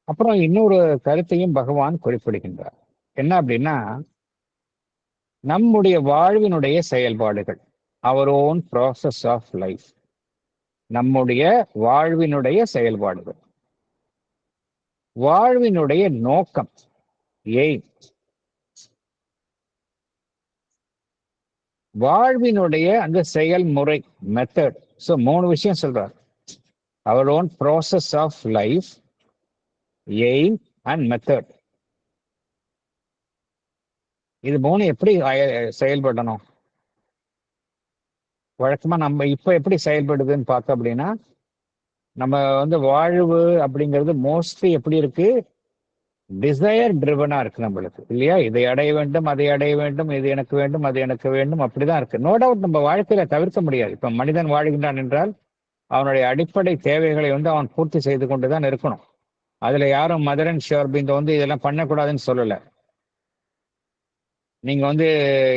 அப்புறம் இன்னொரு கருத்தையும் பகவான் குறிப்பிடுகின்றார். என்ன அப்படின்னா, நம்முடைய வாழ்வினுடைய செயல்பாடுகள், our own process of life, நம்முடைய வாழ்வினுடைய செயல்பாடுகள், வாழ்வினுடைய நோக்கம், எய்ம், வாழ்வினுடைய அந்த செயல்முறை, மெத்தட். ஸோ 3 விஷயம் சொல்றார். Our own process of life, aim and method. இது 3 எப்படி செயல்படணும்? வழக்கமா நம்ம இப்ப எப்படி செயல்படுதுன்னு பார்த்தோம் அப்படின்னா, நம்ம வந்து வாழ்வு அப்படிங்கிறது மோஸ்ட்லி எப்படி இருக்கு, டிசையர் ட்ரிவனா இருக்கு நம்மளுக்கு, இல்லையா? இதை அடைய வேண்டும், அதை அடைய வேண்டும், இது எனக்கு வேண்டும், அது எனக்கு வேண்டும், அப்படிதான் இருக்கு. நோ டவுட் நம்ம வாழ்க்கையில தவிர்க்க முடியாது. இப்ப மனிதன் வாழ்கின்றான் என்றால் அவனுடைய அடிப்படை தேவைகளை வந்து அவன் பூர்த்தி செய்து கொண்டுதான் இருக்கணும். அதுல யாரும் மதர் அண்ட் ஷோர்பிந்த வந்து இதெல்லாம் பண்ணக்கூடாதுன்னு சொல்லல. நீங்க வந்து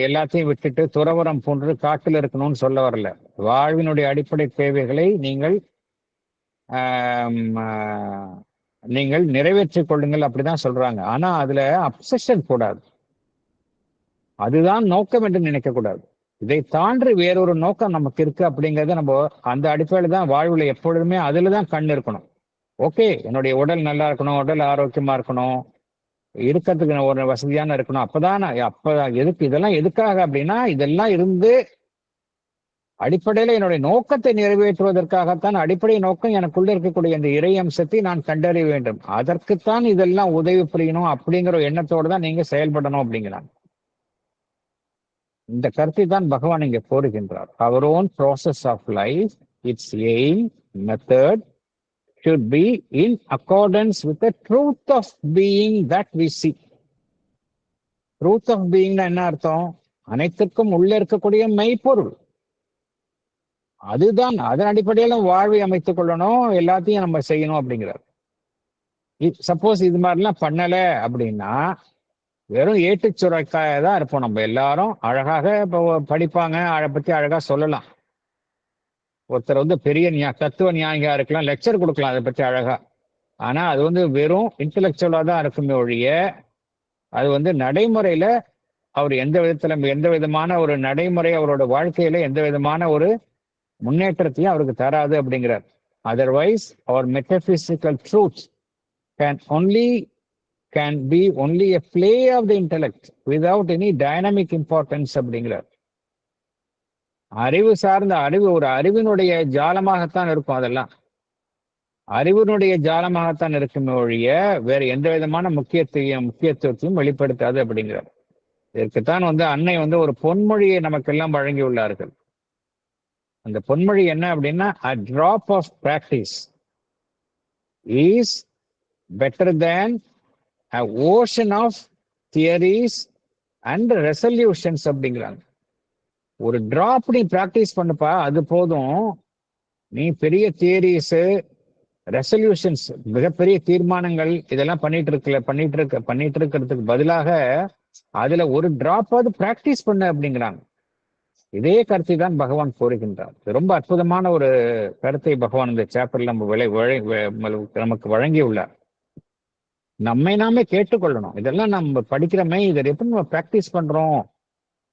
எல்லாத்தையும் விட்டுட்டு துறவரம் போன்று காட்டில் இருக்கணும்னு சொல்ல வரல. வாழ்வினுடைய அடிப்படை தேவைகளை நீங்கள் நிறைவேற்றிக் கொள்ளுங்கள், அப்படிதான் சொல்றாங்க. ஆனா அதுல அப்சஷன் கூடாது, அதுதான் நோக்கம் என்று நினைக்க கூடாது. இதை தாண்டி வேறொரு நோக்கம் நமக்கு இருக்கு அப்படிங்கறத நம்ம அந்த அடிப்படையில தான் வாழ்வுல எப்பொழுதுமே அதுலதான் கண் இருக்கணும். ஓகே, என்னுடைய உடல் நல்லா இருக்கணும், உடல் ஆரோக்கியமா இருக்கணும், இருக்கிறதுக்கு ஒரு வசதியான இருக்கணும், அப்பதான் எதுக்கு இதெல்லாம், எதுக்காக அப்படின்னா இதெல்லாம் இருந்து அடிப்படையில என்னுடைய நோக்கத்தை நிறைவேற்றுவதற்காகத்தான். அடிப்படை நோக்கம் எனக்குள்ள இருக்கக்கூடிய இந்த இறை அம்சத்தை நான் கண்டறிய வேண்டும், அதற்குத்தான் இதெல்லாம் உதவி புரியணும் அப்படிங்கிற எண்ணத்தோடு தான் நீங்க செயல்படணும் அப்படிங்கிறாங்க. இந்த கருத்தை தான் பகவான் இங்க போடுகின்றார். அவர் own process of life, its aim, method should be in accordance with the truth of being that we see. Truth of being என்ன அர்த்தம்? அனைத்திற்கும் உள்ள இருக்கக்கூடிய மெய்ப்பொருள். அதுதான், அதன் அடிப்படையில வாழ்வை அமைத்துக் கொள்ளணும், எல்லாத்தையும் நம்ம செய்யணும் அப்படிங்கிறார். சப்போஸ் இது மாதிரிலாம் பண்ணல அப்படின்னா வெறும் ஏட்டுச்சுரைக்காய தான் இருப்போம். நம்ம எல்லாரும் அழகாக இப்போ படிப்பாங்க, அதை பத்தி அழகா சொல்லலாம். ஒருத்தர் வந்து பெரிய தத்துவ ஞானியா இருக்கலாம், லெக்சர் கொடுக்கலாம் அதை பற்றி அழகா. ஆனா அது வந்து வெறும் இன்டலெக்சுவலா தான் இருக்குமே ஒழிய அது வந்து நடைமுறையில அவர் எந்த விதமான ஒரு நடைமுறை, அவரோட வாழ்க்கையில எந்த விதமான ஒரு முன்னேற்றத்தையும் அவருக்கு தராது அப்படிங்கிறார். Otherwise our metaphysical truth can be only a play of the intellect without any dynamic importance அப்படிங்கிறார். அறிவு சார்ந்த ஒரு அறிவினுடைய ஜாலமாகத்தான் இருக்கும், அதெல்லாம் அறிவினுடைய ஜாலமாகத்தான் இருக்குமே ஒழிய வேற எந்த விதமான முக்கியத்துவத்தையும் வெளிப்படுத்தாது அப்படிங்கிறார். இதற்குத்தான் வந்து அன்னை வந்து ஒரு பொன்மொழியை நமக்கெல்லாம் வழங்கியுள்ளார்கள். அந்த பொன்மொழி என்ன அப்படின்னா, a drop of practice is better than an ocean of theories and resolutions அப்படிங்கிறாங்க. ஒரு டிராப் நீ பிராக்டிஸ் பண்ணுப்பா, அது போதும். நீ பெரிய தியரிஸ், ரெசல்யூஷன்ஸ், மிகப்பெரிய தீர்மானங்கள் இதெல்லாம் பண்ணிட்டு இருக்கிறதுக்கு பதிலாக அதுல ஒரு டிராப்பாவது பிராக்டிஸ் பண்ணு அப்படிங்கிறாங்க. இதே கருத்தை தான் பகவான் கூறுகின்றார். ரொம்ப அற்புதமான ஒரு கருத்தை பகவான் இந்த சாப்டர்ல நமக்கு வழங்கியுள்ளார். நம்மை நாமே கேட்டுக்கொள்ளணும். இதெல்லாம் நம்ம படிக்கிறோமே, இதை எப்படி நம்ம பிராக்டிஸ் பண்றோம்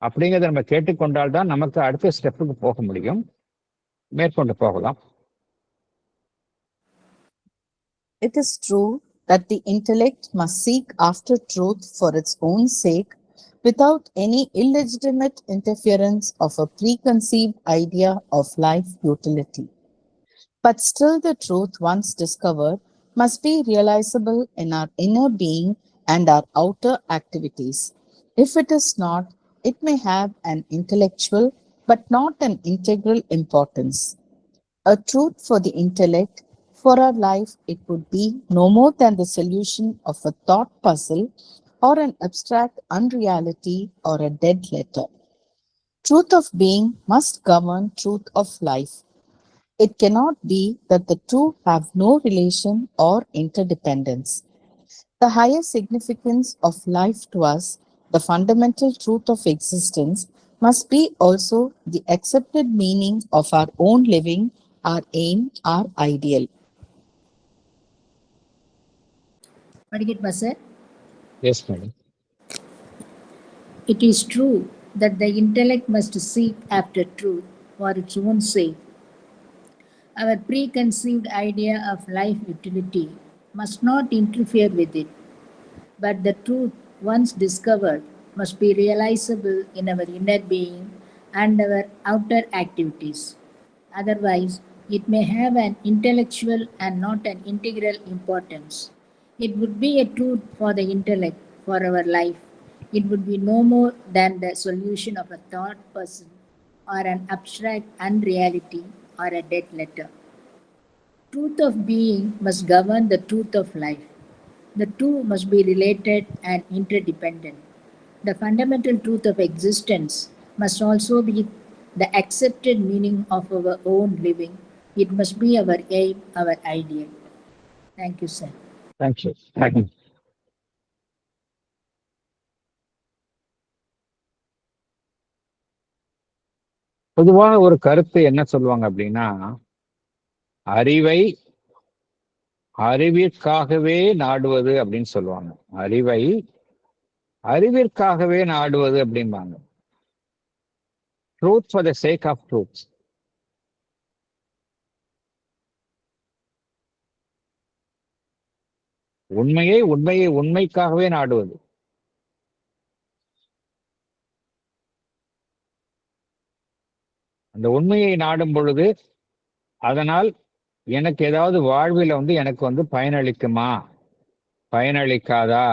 அப்படிங்கிறத நம்ம கேட்டுக்கொண்டால் தான் நமக்கு அடுத்த ஸ்டெப்புக்கு போக முடியும், மேற்கொண்டு போகலாம். It is true that the intellect must seek after truth for its own sake without any illegitimate interference of a preconceived idea of life utility. But still, the truth once discovered must be realizable in our inner being and our outer activities. If it is not, it may have an intellectual but not an integral importance. A truth for the intellect, for our life, it would be no more than the solution of a thought puzzle or an abstract unreality or a dead letter. Truth of being must govern truth of life. It cannot be that the two have no relation or interdependence. The higher significance of life to us, the fundamental truth of existence, must be also the accepted meaning of our own living, our aim, our ideal. Padikit Basar, Yes, madam. it is true that the intellect must seek after truth for its own sake. Our preconceived idea of life utility must not interfere with it, but the truth once discovered must be realizable in our inner being and our outer activities. Otherwise, it may have an intellectual and not an integral importance. It would be a truth for the intellect, for our life. It would be no more than the solution of a thought puzzle or an abstract unreality or a dead letter. Truth of being must govern the truth of life. The two must be related and interdependent. The fundamental truth of existence must also be the accepted meaning of our own living. It must be our aim, our ideal. Thank you, sir. Thank you. பொதுவாக ஒரு கருத்து என்ன சொல்லுவாங்க அப்படின்னா, அறிவை அறிவிற்காகவே நாடுவது அப்படின்னு சொல்லுவாங்க. அறிவை அறிவிற்காகவே நாடுவது அப்படிம்பாங்க. Truth for the sake of truth. உண்மையை உண்மையை உண்மைக்காகவே நாடுவது. அந்த உண்மையை நாடும் பொழுது அதனால் எனக்கு ஏதாவது வாழ்வில் எனக்கு பயனளிக்குமா, பயனளிக்காதா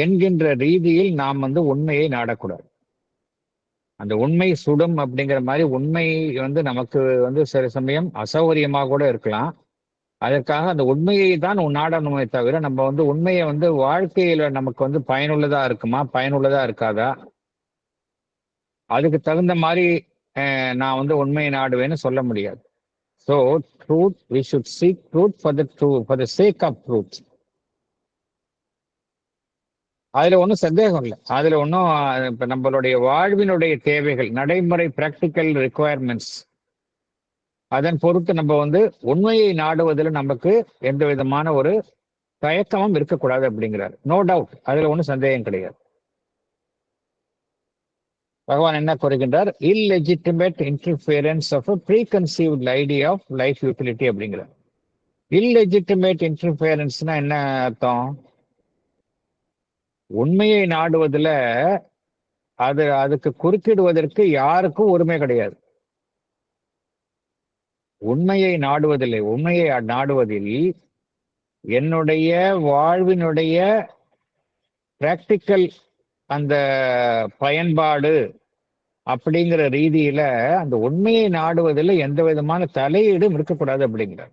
என்கின்ற ரீதியில் நாம் உண்மையை நாடக்கூடாது. அந்த உண்மை சுடும் அப்படிங்கிற மாதிரி உண்மை நமக்கு சில சமயம் அசௌகரியமாக கூட இருக்கலாம். அதற்காக அந்த உண்மையை தான் நாடணுமே தவிர நம்ம உண்மையை வாழ்க்கையில நமக்கு பயனுள்ளதா இருக்குமா, பயனுள்ளதா இருக்காதா, அதுக்கு தகுந்த மாதிரி நான் உண்மையை நாடுவேன்னு சொல்ல முடியாது. So truth, we should seek truth for the sake of truth. அதுல ஒன்றும் சந்தேகம் இல்லை. அதுல ஒன்றும் இப்ப நம்மளுடைய வாழ்வினுடைய தேவைகள், நடைமுறை பிராக்டிக்கல் ரெக்குவயர்மெண்ட்ஸ், அதன் பொறுத்து நம்ம உண்மையை நாடுவதில் நமக்கு எந்த விதமான ஒரு தயக்கமும் இருக்கக்கூடாது அப்படிங்கிறார். நோ டவுட், அதுல ஒன்றும் சந்தேகம் கிடையாது. பகவான் என்ன கூறுகின்றார்? Illegitimate interference of a preconceived idea of life utility அப்படிங்கிறார். இல்லெஜிட்டிமேட் இன்டர்ஃபியரன்ஸ்னா என்ன அர்த்தம்? உண்மையை நாடுவதில் அதுக்கு குறுக்கிடுவதற்கு யாருக்கும் உரிமை கிடையாது. உண்மையை நாடுவதில்லை, உண்மையை நாடுவதில் என்னுடைய வாழ்வினுடைய பிராக்டிக்கல் அந்த பயன்பாடு அப்படிங்கிற ரீதியில அந்த உண்மையை நாடுவதில் எந்த விதமான தலையீடும் இருக்கக்கூடாது அப்படிங்கிறார்.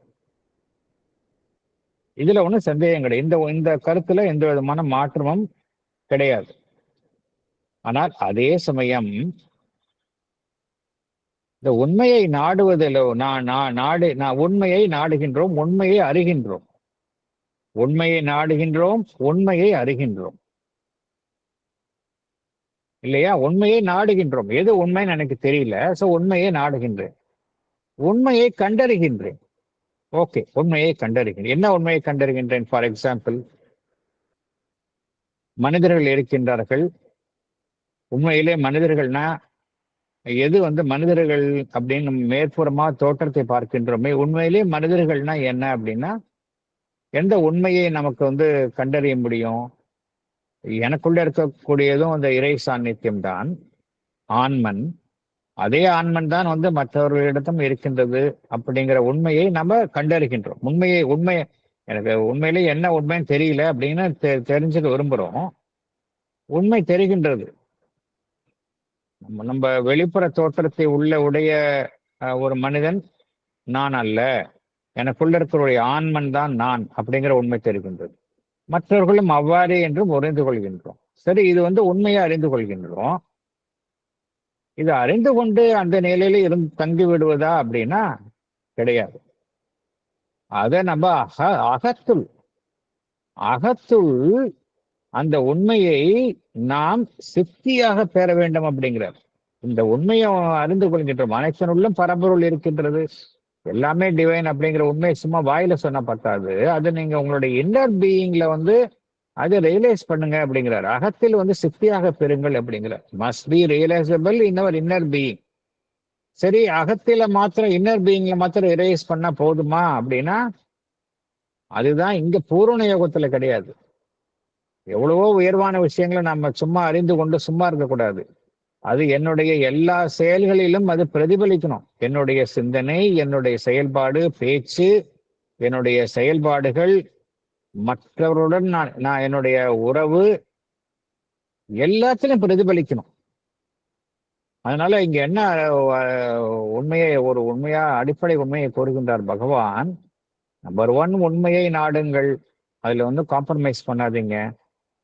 இதுல ஒன்றும் சந்தேகம் கிடையாது. இந்த கருத்துல எந்த விதமான மாற்றமும் கிடையாது. ஆனால் அதே சமயம் இந்த உண்மையை நாடுவதிலோ நான் உண்மையை நாடுகின்றோம், உண்மையை அறிகின்றோம், உண்மையை நாடுகின்றோம், உண்மையை அறிகின்றோம் இல்லையா? உண்மையை நாடுகின்றோம். எது உண்மைன்னு எனக்கு தெரியல, சோ உண்மையை நாடுகின்றேன், உண்மையை கண்டறிகின்றேன். ஓகே, உண்மையை கண்டறிகின்றேன். என்ன உண்மையை கண்டறிகின்றேன்? ஃபார் எக்ஸாம்பிள், மனிதர்கள் இருக்கின்றார்கள். உண்மையிலே மனிதர்கள்னா எது மனிதர்கள் அப்படின்னு மேற்புறமா தோற்றத்தை பார்க்கின்றோமே, உண்மையிலே மனிதர்கள்னா என்ன அப்படின்னா எந்த உண்மையை நமக்கு கண்டறிய முடியும்? எனக்குள்ள இருக்கக்கூடியதும் அந்த இறை சாநித்தியம் தான் ஆன்மன். அதே ஆன்மன் தான் மற்றவர்களிடத்தும் இருக்கின்றது அப்படிங்கிற உண்மையை நம்ம கண்டறிகின்றோம். உண்மை எனக்கு உண்மையிலேயே என்ன உண்மைன்னு தெரியல அப்படின்னு தெரிஞ்சுக்க விரும்புகிறோம். உண்மை தெரிகின்றது. நம்ம வெளிப்புற தோற்றத்தை உடைய ஒரு மனிதன் நான் அல்ல, எனக்குள்ள இருக்கிற ஆன்மன் தான் நான் அப்படிங்கிற உண்மை தெரிகின்றது. மற்றவர்களும் அவ்வாறே என்றும் அறிந்து கொள்கின்றோம். சரி, இது உண்மையை அறிந்து கொள்கின்றோம். இது அறிந்து கொண்டு அந்த நிலையில தங்கி விடுவதா அப்படின்னா கிடையாது. அதை நம்ம அகத்துள் அந்த உண்மையை நாம் சித்தியாக பெற வேண்டும் அப்படிங்கிறார். இந்த உண்மையை அறிந்து கொள்கின்றோம். அனைத்தனுள்ளும் பரம்பொருள் இருக்கின்றது, எல்லாமே டிவைன் அப்படிங்கிற உண்மையை சும்மா வாயில சொன்ன பத்தாது. அது நீங்க உங்களுடைய இன்னர் பீயிங்ல அதை ரியலைஸ் பண்ணுங்க அப்படிங்கிறார். அகத்தில் சித்தியாக பெறுங்கள் அப்படிங்கிறார். Must be realisable in our inner being. சரி, அகத்தில மாத்திரம் இன்னர் பீயிங்ல மாத்திரம் ரியலைஸ் பண்ணா போதுமா அப்படின்னா அதுதான் இங்க பூரண யோகத்துல கிடையாது. எவ்வளவோ உயர்வான விஷயங்களை நம்ம சும்மா அறிந்து கொண்டு சும்மா இருக்கக்கூடாது. அது என்னுடைய எல்லா செயல்களிலும் அது பிரதிபலிக்கணும். என்னுடைய சிந்தனை, என்னுடைய செயல்பாடு, பேச்சு, என்னுடைய செயல்பாடுகள், மற்றவருடன் நான் என்னுடைய உறவு எல்லாத்திலும் பிரதிபலிக்கணும். அதனால இங்க என்ன உண்மையா அடிப்படை உண்மையை கூறுகின்றார் பகவான். நம்பர் 1, உண்மையை நாடுங்கள். அதுல காம்ப்ரமைஸ் பண்ணாதீங்க.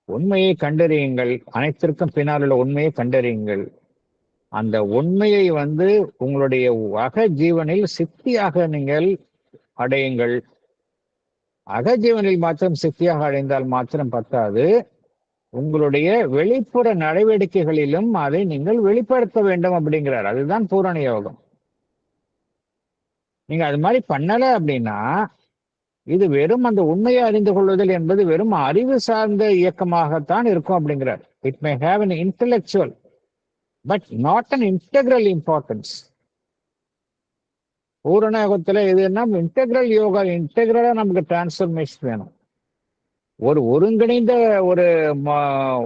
உண்மையை கண்டறியுங்கள். அனைத்திற்கும் பின்னால் உள்ள உண்மையை கண்டறியுங்கள். அந்த உண்மையை உங்களுடைய அகஜீவனில் சித்தியாக நீங்கள் அடையுங்கள். அகஜீவனில் மாத்திரம் சித்தியாக அடைந்தால் மாத்திரம் பத்தாது, உங்களுடைய வெளிப்புற நடவடிக்கைகளிலும் அதை நீங்கள் வெளிப்படுத்த வேண்டும் அப்படிங்கிறார். அதுதான் பூரண யோகம். நீங்க அது மாதிரி பண்ணல அப்படின்னா இது வெறும் அந்த உண்மையை அறிந்து கொள்வதில் என்பது வெறும் அறிவு சார்ந்த இயக்கமாகத்தான் இருக்கும் அப்படிங்கிறார். It may have an intellectual but not an integral importance. பூரண யோகத்துல எதுன்னா இன்டெகிரல் யோகா, இன்டெகிரலா நமக்கு டிரான்ஸ்ஃபர்மேஷன் வேணும். ஒரு ஒருங்கிணைந்த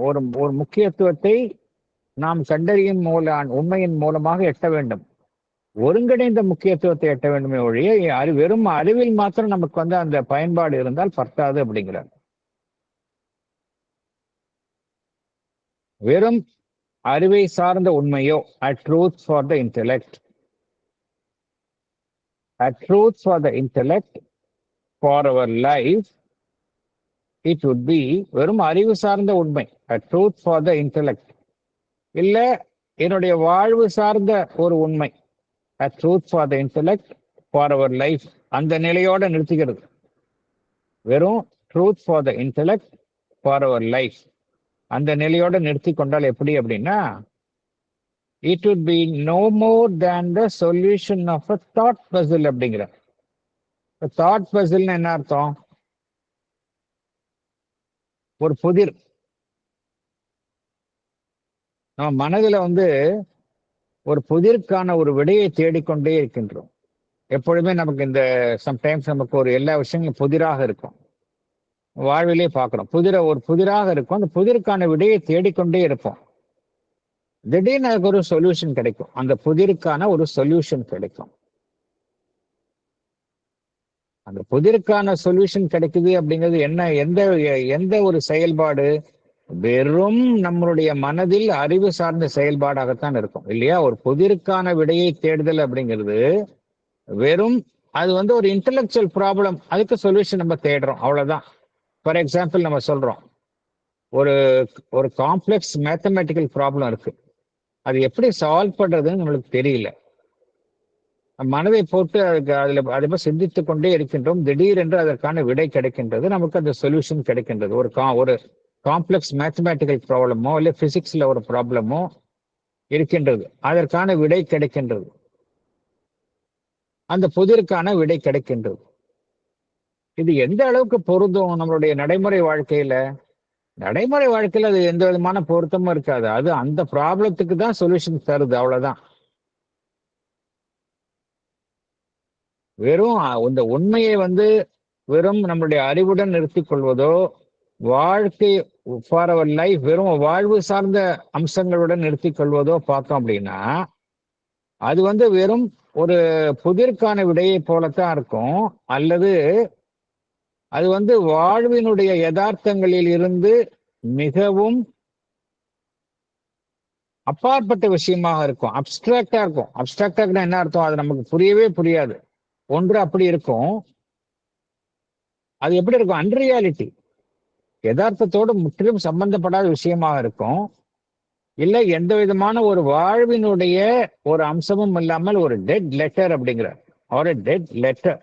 ஒரு முக்கியத்துவத்தை நாம் கண்டறியும் உண்மையின் மூலமாக எட்ட வேண்டும். ஒருங்கிணைந்த முக்கியத்துவத்தை எட்ட வேண்டுமே ஒழிய வெறும் அறிவில் மாத்திரம் நமக்கு அந்த பயன்பாடு இருந்தால் பத்தாது அப்படிங்கிறார். வெறும் அறிவை சார்ந்த உண்மையோ, a truth for the intellect, a truth for the intellect for our life, it would be வெறும் அறிவு சார்ந்த உண்மை, a truth for the intellect. இல்ல என்னுடைய வாழ்வு சார்ந்த ஒரு உண்மை, a truth for the intellect for our life. அந்த நிலையோட நிறுத்துகிறது. வெறும் truth for the intellect for our life அந்த நிலையோட நிறுத்தி கொண்டால் எப்படி அப்படின்னா it would be no more than the solution of a thought puzzle அப்படிங்கிற. thought puzzle என்ன அர்த்தம்? ஒரு புதிர். நம்ம மனதுல ஒரு புதிருக்கான ஒரு விடையை தேடிக்கொண்டே இருக்கின்றோம். எப்பொழுதுமே நமக்கு இந்த சம்டைம்ஸ் நமக்கு ஒரு எல்லா விஷயங்களும் புதிராக இருக்கும். வாழ்விலே பார்க்கிறோம், ஒரு புதிராக இருக்கும். அந்த புதிருக்கான விடையை தேடிக்கொண்டே இருப்போம். திடீர்னு அதுக்கு ஒரு சொல்யூஷன் கிடைக்கும். அந்த புதிருக்கான ஒரு சொல்யூஷன் கிடைக்கும். அந்த புதிருக்கான சொல்யூஷன் கிடைக்குது அப்படிங்கிறது என்ன? எந்த ஒரு செயல்பாடு? வெறும் நம்மளுடைய மனதில் அறிவு சார்ந்த செயல்பாடாகத்தான் இருக்கும் இல்லையா? ஒரு புதிருக்கான விடையை தேடுதல் அப்படிங்கிறது வெறும் அது ஒரு இன்டெலெக்சுவல் ப்ராப்ளம். அதுக்கு சொல்யூஷன் நம்ம தேடுறோம், அவ்வளவுதான். ஃபார் எக்ஸாம்பிள் நம்ம சொல்றோம், ஒரு காம்ப்ளெக்ஸ் மேத்தமெட்டிக்கல் ப்ராப்ளம் இருக்கு. அது எப்படி சால்வ் பண்றதுன்னு நம்மளுக்கு தெரியல. மனதை போட்டு அதை சிந்தித்துக் கொண்டே இருக்கின்றோம். திடீரென்று அதற்கான விடை கிடைக்கின்றது, நமக்கு அந்த சொல்யூஷன் கிடைக்கின்றது. ஒரு காம்ப்ளெக்ஸ் மேத்தமெட்டிக்கல் ப்ராப்ளமோ இல்லை பிசிக்ஸ்ல ஒரு ப்ராப்ளமோ இருக்கின்றது, அதற்கான விடை கிடைக்கின்றது. அந்த புதிருக்கான விடை கிடைக்கின்றது. இது எந்த அளவுக்கு பொருந்தும் நம்மளுடைய நடைமுறை வாழ்க்கையில? நடைமுறை வாழ்க்கையில அது எந்த விதமான பொருத்தமும் இருக்காது. அது அந்த ப்ராப்ளத்துக்கு தான் சொல்யூஷன் தருது, அவ்வளவுதான். வெறும் இந்த உண்மையை வெறும் நம்மளுடைய அறிவுடன் நிறுத்திக் கொள்வதோ, வாழ்க்கை ஃபார் அவர் லைஃப் வெறும் வாழ்வு சார்ந்த அம்சங்களுடன் நிறுத்திக் கொள்வதோ பார்த்தோம் அப்படின்னா அது வந்து வெறும் ஒரு புதிர்க்கான விடையை போலத்தான் இருக்கும். அல்லது அது வந்து வாழ்வினுடைய யதார்த்தங்களில் இருந்து மிகவும் அப்பாற்பட்ட விஷயமாக இருக்கும். அப்டிராக்டா இருக்கும். அப்டிராக்டா என்ன அர்த்தம்? அது நமக்கு புரியவே புரியாது. ஒன்று அப்படி இருக்கும். அது எப்படி இருக்கும்? அன்ரியாலிட்டி, யதார்த்தத்தோடு முற்றிலும் சம்பந்தப்படாத விஷயமாக இருக்கும். இல்லை எந்த விதமான ஒரு வாழ்வினுடைய ஒரு அம்சமும் இல்லாமல் ஒரு டெட் லெட்டர் அப்படிங்கிறார். ஒரு டெட் லெட்டர்.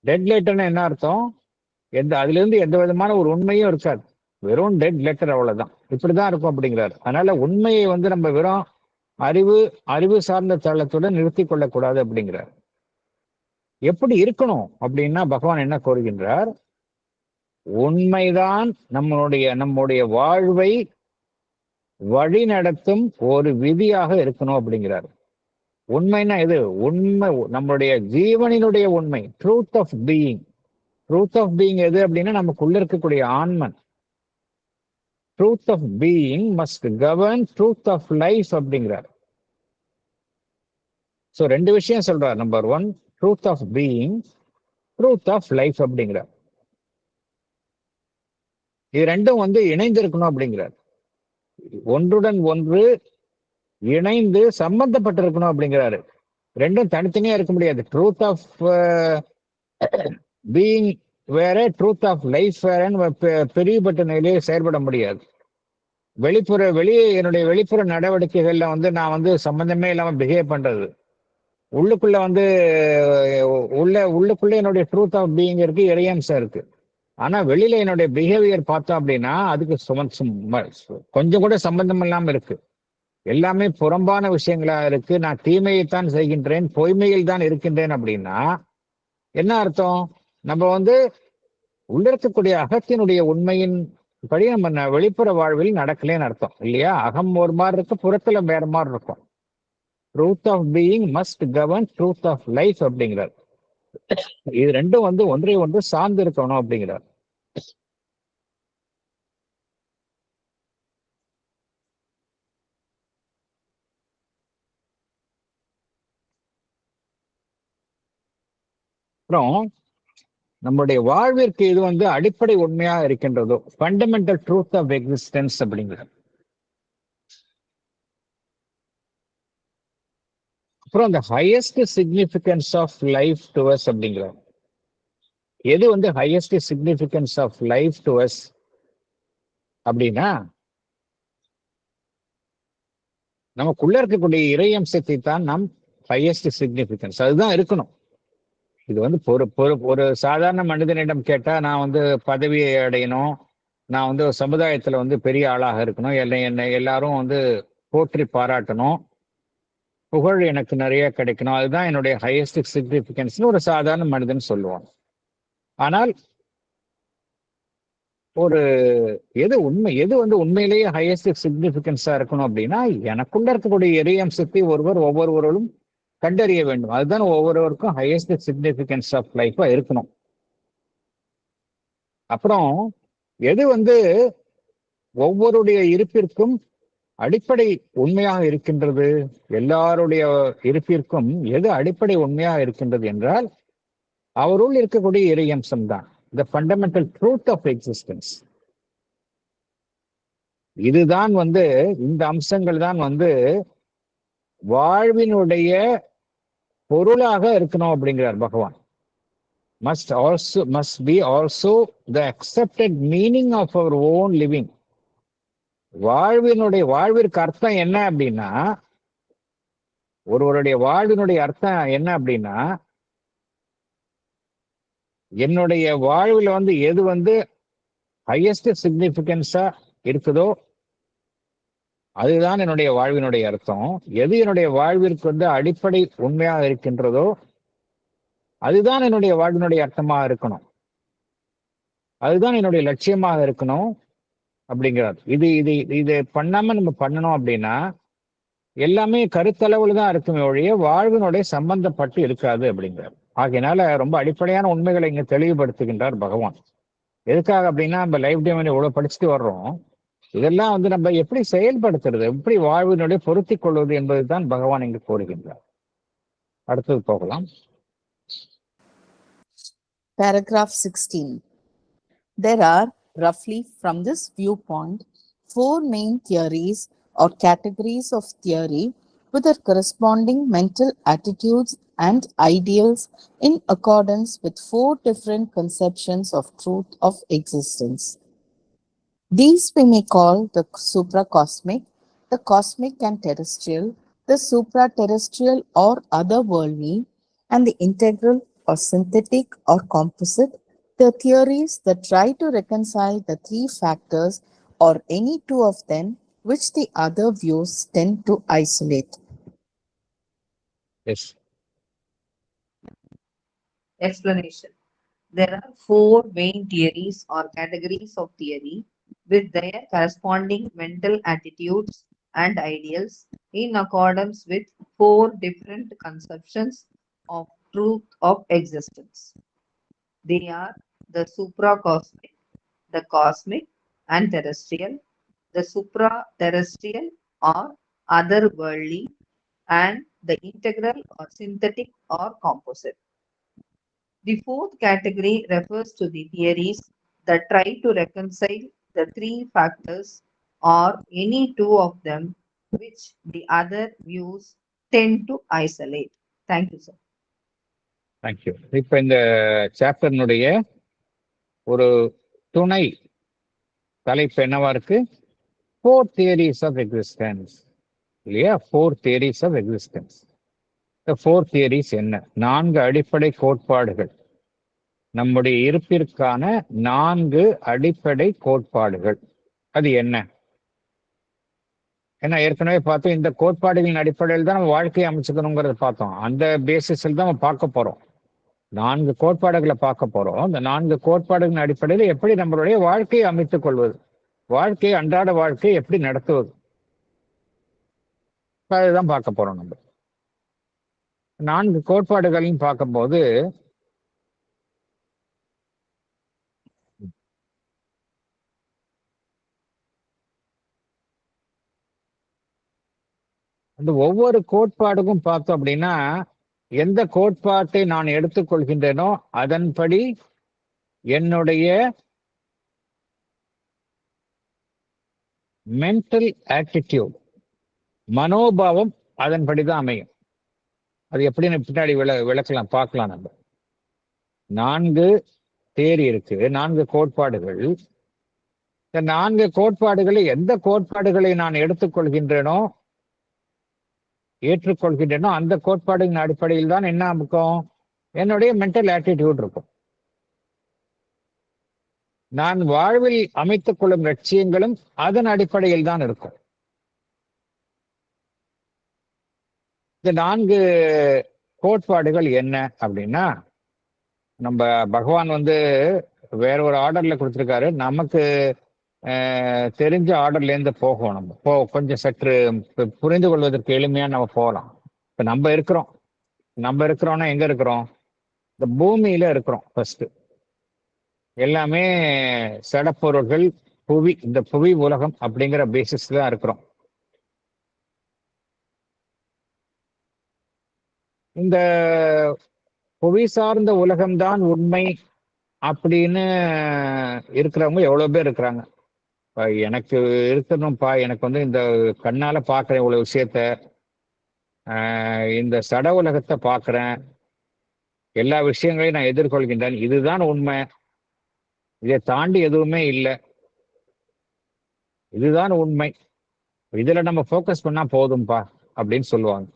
டெட் லெட்டர்னு என்ன அர்த்தம்? அதுல இருந்து எந்த விதமான ஒரு உண்மையும் இருக்காது. வெறும் டெட் லெட்டர், அவ்வளவுதான். இப்படிதான் இருக்கும் அப்படிங்கிறார். அதனால உண்மையை வந்து நம்ம வெறும் அறிவு சார்ந்த தளத்துடன் நிறுத்தி கொள்ளக்கூடாது அப்படிங்கிறார். எப்படி இருக்கணும் அப்படின்னா பகவான் என்ன கோருகின்றார்? உண்மைதான் நம்முடைய வாழ்வை வழி நடத்தும் ஒரு விதியாக இருக்கணும் அப்படிங்கிறார். உண்மைன்னா எது? உண்மை நம்மளுடைய ஜீவனினுடைய உண்மை, truth of being. Truth of being எது அப்படின்னா நமக்குள்ள இருக்கக்கூடிய ஆன்மன். Truth of being must govern truth of life அப்படிங்கிறார். ஸோ 2 விஷயம் சொல்றார். Number 1 truth of being, truth of life அப்படிங்கிறார். இது ரெண்டும் வந்து இணைந்திருக்கணும் அப்படிங்கிறார். ஒன்றுடன் ஒன்று இணைந்து சம்பந்தப்பட்டிருக்கணும் அப்படிங்கிறாரு. ரெண்டும் தனித்தனியா இருக்க முடியாது. ட்ரூத் ஆஃப் பீயிங் வேற, ட்ரூத் ஆஃப் லைஃப் வேறன்னு பிரிவுபட்ட நிலையே செயல்பட முடியாது. என்னுடைய வெளிப்புற நடவடிக்கைகள்ல வந்து நான் வந்து சம்பந்தமே இல்லாம பிஹேவ் பண்றது, உள்ளுக்குள்ள வந்து உள்ளுக்குள்ள என்னுடைய ட்ரூத் ஆஃப் பீயிங் இருக்கு, இறையம்சம் இருக்கு. ஆனா வெளியில என்னுடைய பிஹேவியர் பார்த்தோம் அப்படின்னா அதுக்கு கொஞ்சம் கூட சம்பந்தம் இல்லாம இருக்கு. எல்லாமே புறம்பான விஷயங்களா இருக்கு. நான் தீமையைத்தான் செய்கின்றேன், பொய்மையில் தான் இருக்கின்றேன் அப்படின்னா என்ன அர்த்தம்? நம்ம வந்து உள்ள இருக்கக்கூடிய அகத்தினுடைய உண்மையின் படி நம்ம வெளிப்புற வாழ்வில் நடக்கலேன்னு அர்த்தம் இல்லையா? அகம் ஒரு மாதிரி இருக்கு, புறத்துல வேற மாதிரி இருக்கும். Truth of being must govern truth of life அப்படிங்கிறார். இது ரெண்டும் வந்து ஒன்றை ஒன்று சார்ந்து இருக்கணும் அப்படிங்கிறார். அப்புறம் நம்முடைய வாழ்விற்கு இது வந்து அடிப்படை உண்மையா இருக்கின்றதோ, ஃபண்டமெண்டல் ட்ரூத் ஆஃப் எக்ஸிஸ்டன்ஸ் அப்படிங்கிறார். அப்புறம் அந்த highest significance of life to us அப்படிங்கிறார். எது வந்து highest significance of life to us அப்படின்னா நமக்குள்ள இருக்கக்கூடிய இறையம்சத்தை தான் நாம் ஹையஸ்ட் சிக்னிபிகன்ஸ், அதுதான் இருக்கணும். இது வந்து ஒரு சாதாரண மனிதனிடம் கேட்டா நான் வந்து பதவியை அடையணும், நான் வந்து சமுதாயத்துல வந்து பெரிய ஆளாக இருக்கணும், என்னை எல்லாரும் வந்து போற்றி பாராட்டணும், புகழ் எனக்கு நிறைய கிடைக்கணும், அதுதான் என்னுடைய ஹையஸ்ட் சிக்னிபிகன்ஸ்னு ஒரு சாதாரண மனிதன் சொல்லுவான். ஆனால் எது வந்து உண்மையிலேயே ஹையஸ்ட் சிக்னிபிகன்ஸா இருக்கணும் அப்படின்னா எனக்குள்ள இருக்கக்கூடிய இறையம்சத்தை ஒவ்வொருவரும் கண்டறிய வேண்டும். அதுதான் ஒவ்வொருவருக்கும் ஹையஸ்ட் சிக்னிபிகன்ஸ் ஆஃப் லைஃபா இருக்கணும். அப்புறம் எது வந்து ஒவ்வொருடைய இருப்பிற்கும் அடிப்படை உண்மையாக இருக்கின்றது, எல்லாருடைய இருப்பிற்கும் எது அடிப்படை உண்மையாக இருக்கின்றது என்றால் அவருள் இருக்கக்கூடிய இறையம்சம் தான், the fundamental truth of existence. இதுதான் வந்து இந்த அம்சங்கள் தான் வந்து வாழ்வினுடைய பொருளாக இருக்கணும் அப்படிங்கிறார் பகவான். must be also the accepted meaning of our own living. வாழ்விற்கு அர்த்தம் என்ன அப்படின்னா, ஒருவருடைய வாழ்வினுடைய அர்த்தம் என்ன அப்படின்னா என்னுடைய வாழ்வில் வந்து எது வந்து ஹையஸ்ட் சிக்னிபிகன்ஸா இருக்குதோ அதுதான் என்னுடைய வாழ்வினுடைய அர்த்தம். எது என்னுடைய வாழ்விற்கு வந்து அடிப்படை உண்மையாக இருக்கின்றதோ அதுதான் என்னுடைய வாழ்வினுடைய அர்த்தமாக இருக்கணும், அதுதான் என்னுடைய லட்சியமாக இருக்கணும் அப்படிங்கிறார். இது பண்ணாம நம்ம பண்ணணும் அப்படின்னா எல்லாமே கருத்தளவுல தான் இருக்குமே ஒழிய வாழ்வினுடைய சம்பந்தப்பட்டு இருக்காது அப்படிங்கிறார். ஆகையினால ரொம்ப அடிப்படையான உண்மைகளை இங்க தெளிவுபடுத்துகின்றார் பகவான். எதுக்காக அப்படின்னா நம்ம லைஃப் டைம் எவ்வளவு படிச்சுட்டு வர்றோம், இதெல்லாம் வந்து நம்ம எப்படி செயல்படுத்துறது, எப்படி வாழ்வினுடைய பொருத்திக் கொள்வது என்பதுதான் பகவான் இங்கு கூறுகின்றார். அடுத்தது போகலாம். Paragraph 16. There are, roughly from this viewpoint, four main theories or categories of theory with their corresponding mental attitudes and ideals in accordance with four different conceptions of truth of existence. These we may call the supracosmic, the cosmic and terrestrial, the supra-terrestrial or otherworldly, and the integral or synthetic or composite, the theories that try to reconcile the three factors or any two of them which the other views tend to isolate. Yes. Explanation. There are four main theories or categories of theory with their corresponding mental attitudes and ideals in accordance with four different conceptions of truth of existence. They are the supracosmic, the cosmic and terrestrial, the supra-terrestrial or otherworldly, and the integral or synthetic or composite. The fourth category refers to the theories that try to reconcile the three factors or any two of them which the other views tend to isolate. Thank you, sir. Thank you. இப்ப இந்த சாப்டர்னுடைய ஒரு துணை தலைப்பு என்னவா இருக்கு? Four theories of existence, இல்லையா? Four theories of existence. இந்த ஃபோர் தியரிஸ் என்ன? நான்கு அடிப்படை கோட்பாடுகள், நம்முடைய இருப்பிற்கான நான்கு அடிப்படை கோட்பாடுகள். அது என்ன? ஏன்னா ஏற்கனவே பார்த்தோம், இந்த கோட்பாடுகளின் அடிப்படையில் தான் நம்ம வாழ்க்கையை அமைச்சுக்கணுங்கிறத பார்த்தோம். அந்த பேசிஸில் தான் நம்ம பார்க்க போறோம். நான்கு கோட்பாடுகளை பார்க்க போறோம். இந்த நான்கு கோட்பாடுகளின் அடிப்படையில் எப்படி நம்மளுடைய வாழ்க்கையை அமைத்துக் கொள்வது, வாழ்க்கையை, அன்றாட வாழ்க்கையை எப்படி நடத்துவது, அதுதான் பார்க்க போறோம். நம்ம நான்கு கோட்பாடுகளையும் பார்க்கும்போது அந்த ஒவ்வொரு கோட்பாடுக்கும் பார்த்தோம் அப்படின்னா, எந்த கோட்பாட்டை நான் எடுத்துக்கொள்கின்றேனோ அதன்படி என்னுடைய மென்டல் ஆட்டிடியூட், மனோபாவம் அதன்படிதான் அமையும். அது எப்படின்னு பின்னாடி விளக்கலாம், பார்க்கலாம். நம்ம நான்கு தேரி இருக்கு, நான்கு கோட்பாடுகள். இந்த நான்கு கோட்பாடுகளை, எந்த கோட்பாடுகளை நான் எடுத்துக்கொள்கின்றேனோ, ஏற்றுக்கொள்கின்றனோ, அந்த கோட்பாடுகளின் அடிப்படையில் தான் என்ன இருக்கும்? என்னுடைய மென்டல் ஆட்டிடியூட் இருக்கும். நான் வாழ்வில் அமைத்துக் கொள்ளும் லட்சியங்களும் அதன் அடிப்படையில் தான் இருக்கும். இந்த நான்கு கோட்பாடுகள் என்ன அப்படின்னா, நம்ம பகவான் வந்து வேற ஒரு ஆர்டர்ல கொடுத்திருக்காரு. நமக்கு தெரிஞ்ச ஆர்டர்ல இருந்து போகும். நம்ம கொஞ்சம் சற்று புரிந்து கொள்வதற்கு எளிமையா நம்ம போகலாம். இப்ப நம்ம இருக்கிறோம்னா எங்க இருக்கிறோம்? இந்த பூமியில இருக்கிறோம். ஃபர்ஸ்ட் எல்லாமே சடப்பொருள்கள், புவி, இந்த புவி உலகம் அப்படிங்கிற பேசிஸ் தான் இருக்கிறோம். இந்த புவி சார்ந்த உலகம்தான் உண்மை அப்படின்னு இருக்கிறவங்க எவ்வளவு பேர் இருக்கிறாங்க? எனக்கு இருக்கணும்ப்பா, எனக்கு வந்து இந்த கண்ணால பார்க்குறேன் இவ்வளவு விஷயத்த, இந்த சட உலகத்தை பார்க்குறேன், எல்லா விஷயங்களையும் நான் எதிர்கொள்கின்றேன், இதுதான் உண்மை, இதை தாண்டி எதுவுமே இல்லை, இதுதான் உண்மை, இதுல நம்ம ஃபோக்கஸ் பண்ணா போதும்பா அப்படின்னு சொல்லுவாங்க.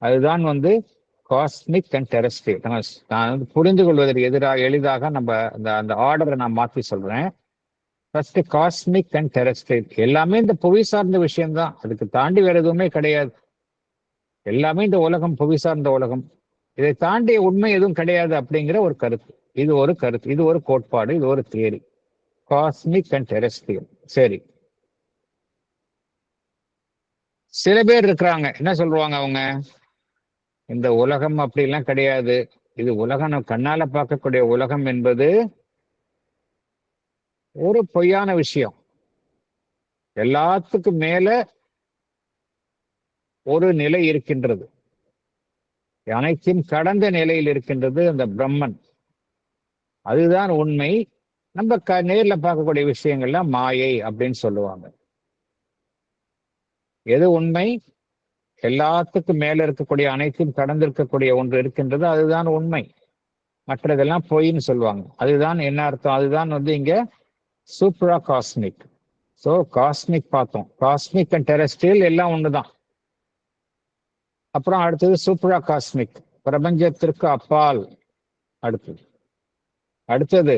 அதுதான் வந்து காஸ்மிக் அண்ட் டெரஸ்ட்ரியல். நான் வந்து புரிந்து கொள்வதற்கு எளிதாக நம்ம அந்த ஆர்டரை நான் மாற்றி சொல்றேன். ஃபர்ஸ்ட் காஸ்மிக் அண்ட் டெரஸ்ட்ரியல், எல்லாமே இந்த புவி சார்ந்த விஷயம்தான், அதுக்கு தாண்டி வேற எதுவுமே கிடையாது. எல்லாமே இந்த உலகம் புவி சார்ந்த உலகம், இதை தாண்டிய உண்மை எதுவும் கிடையாது அப்படிங்கிற ஒரு கருத்து. இது ஒரு கருத்து, இது ஒரு கோட்பாடு, இது ஒரு தியரி, காஸ்மிக் அண்ட் டெரஸ்ட்ரியல். சரி, சில பேர் இருக்கிறாங்க, என்ன சொல்லுவாங்க அவங்க? இந்த உலகம் அப்படிலாம் கிடையாது, இது உலகம், நம்ம கண்ணால பார்க்கக்கூடிய உலகம் என்பது ஒரு பொய்யான விஷயம். எல்லாத்துக்கும் மேல ஒரு நிலை இருக்கின்றது, அனைத்தும் கடந்த நிலையில் இருக்கின்றது அந்த பிரம்மன். அதுதான் உண்மை. நம்ம நேர்ல பார்க்கக்கூடிய விஷயங்கள்லாம் மாயை அப்படின்னு சொல்லுவாங்க. எது உண்மை? எல்லாத்துக்கும் மேல இருக்கக்கூடிய அனைத்தும் கடந்திருக்கக்கூடிய ஒன்று இருக்கின்றது, அதுதான் உண்மை. மற்றதெல்லாம் பொய்ன்னு சொல்லுவாங்க. அதுதான் என்ன அர்த்தம்? அதுதான் இங்க சூப்ரா காஸ்மிக். ஸோ காஸ்மிக் பார்த்தோம், காஸ்மிக் அண்ட் டெரஸ்ட்ரியல் எல்லாம் ஒண்ணுதான். அப்புறம் அடுத்தது சூப்ரா காஸ்மிக், பிரபஞ்சத்திற்கு அப்பால். அடுத்தது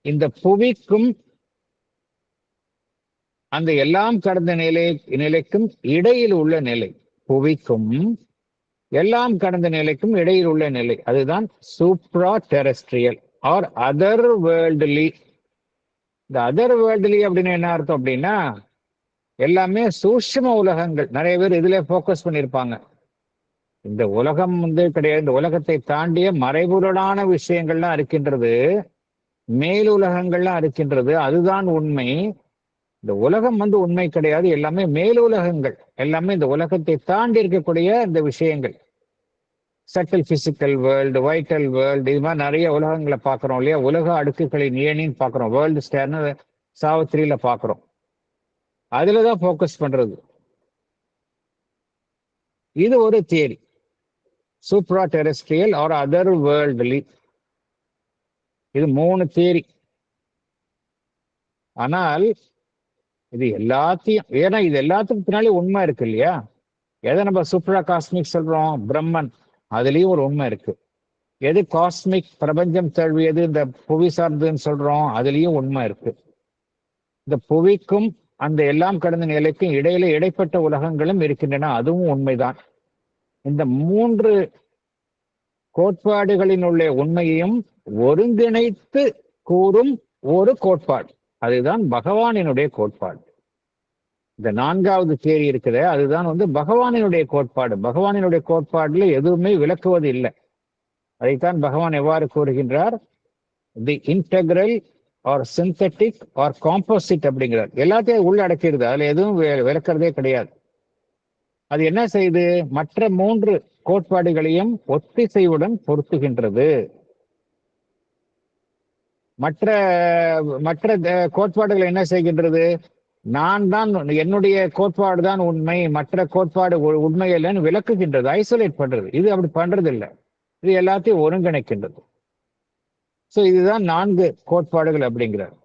இந்த புவிக்கும் அந்த எல்லாம் கடந்த நிலைக்கும் இடையில் உள்ள நிலை. புவிக்கும் எல்லாம் கடந்த நிலைக்கும் இடையில் உள்ள நிலை, அதுதான் சூப்ரா டெரஸ்ட்ரியல் ஆர் அதர் வேர்ல்ட்லி. இந்த அதர் வேர்ல்ட்லி அப்படின்னு என்ன அர்த்தம் அப்படின்னா, எல்லாமே சூட்சும உலகங்கள். நிறைய பேர் இதுல போக்கஸ் பண்ணியிருப்பாங்க. இந்த உலகம் கிடையாது, இந்த உலகத்தை தாண்டிய மறைபொருளான விஷயங்கள்லாம் இருக்கின்றது, மேலுலகங்கள்லாம் இருக்கின்றது, அதுதான் உண்மை. இந்த உலகம் உண்மை கிடையாது, எல்லாமே மேலுலகங்கள், எல்லாமே இந்த உலகத்தை தாண்டி இருக்கக்கூடிய இந்த விஷயங்கள். Subtle physical world, vital world, இது மாதிரி நிறைய உலகங்களை பார்க்குறோம் இல்லையா? உலக அடுக்குகளின் ஏணின்னு பார்க்குறோம், வேர்ல்டு ஸ்டேர்னு சாவித்திரியில பார்க்குறோம். அதுல தான் ஃபோக்கஸ் பண்றது. இது ஒரு தியரி, சூப்ரா டெரஸ்ட்ரியல் ஆர் அதர் வேர்ல்ட்லி. இது 3 தியரி. ஆனால் இது எல்லாத்தையும், ஏன்னா இது எல்லாத்துக்கும் பின்னாலே உண்மை இருக்கு இல்லையா? எதை நம்ம சூப்ரா காஸ்மிக் சொல்றோம்? பிரம்மன், அதுலயும் ஒரு உண்மை இருக்கு. எது காஸ்மிக், பிரபஞ்சம் தழுவியது, இந்த புவி சார்ந்ததுன்னு சொல்றோம், அதுலயும் உண்மை இருக்கு. இந்த புவிக்கும் அந்த எல்லாம் கடந்த நிலைக்கும் இடைப்பட்ட உலகங்களும் இருக்கின்றன, அதுவும் உண்மைதான். இந்த 3 கோட்பாடுகளின் உள்ள உண்மையையும் ஒருங்கிணைத்து கூறும் ஒரு கோட்பாடு, அதுதான் பகவானினுடைய கோட்பாடு. இந்த 4வது தியரி இருக்குது, அதுதான் பகவானினுடைய கோட்பாடு. பகவானினுடைய கோட்பாடுல எதுவுமே விளக்குவது இல்லை. அதைத்தான் பகவான் எவ்வாறு கூறுகின்றார்? The integral or synthetic or composite அப்படிங்கிறார். எல்லாத்தையும் உள்ளடக்கிறது, அதுல எதுவும் விளக்குறதே கிடையாது. அது என்ன செய்யுது? மற்ற 3 கோட்பாடுகளையும் ஒத்திசைவுடன் பொருத்துகின்றது. மற்ற கோட்பாடுகள் என்ன செய்கின்றது? நான் தான், என்னுடைய கோட்பாடு தான் உண்மை, மற்ற கோட்பாடு உண்மை இல்லைன்னு விளக்குகின்றது, ஐசோலேட் பண்றது. இது அப்படி பண்றது இல்லை, இது எல்லாத்தையும் ஒருங்கிணைக்கின்றது. ஸோ இதுதான் 4 கோட்பாடுகள் அப்படிங்கிறார்.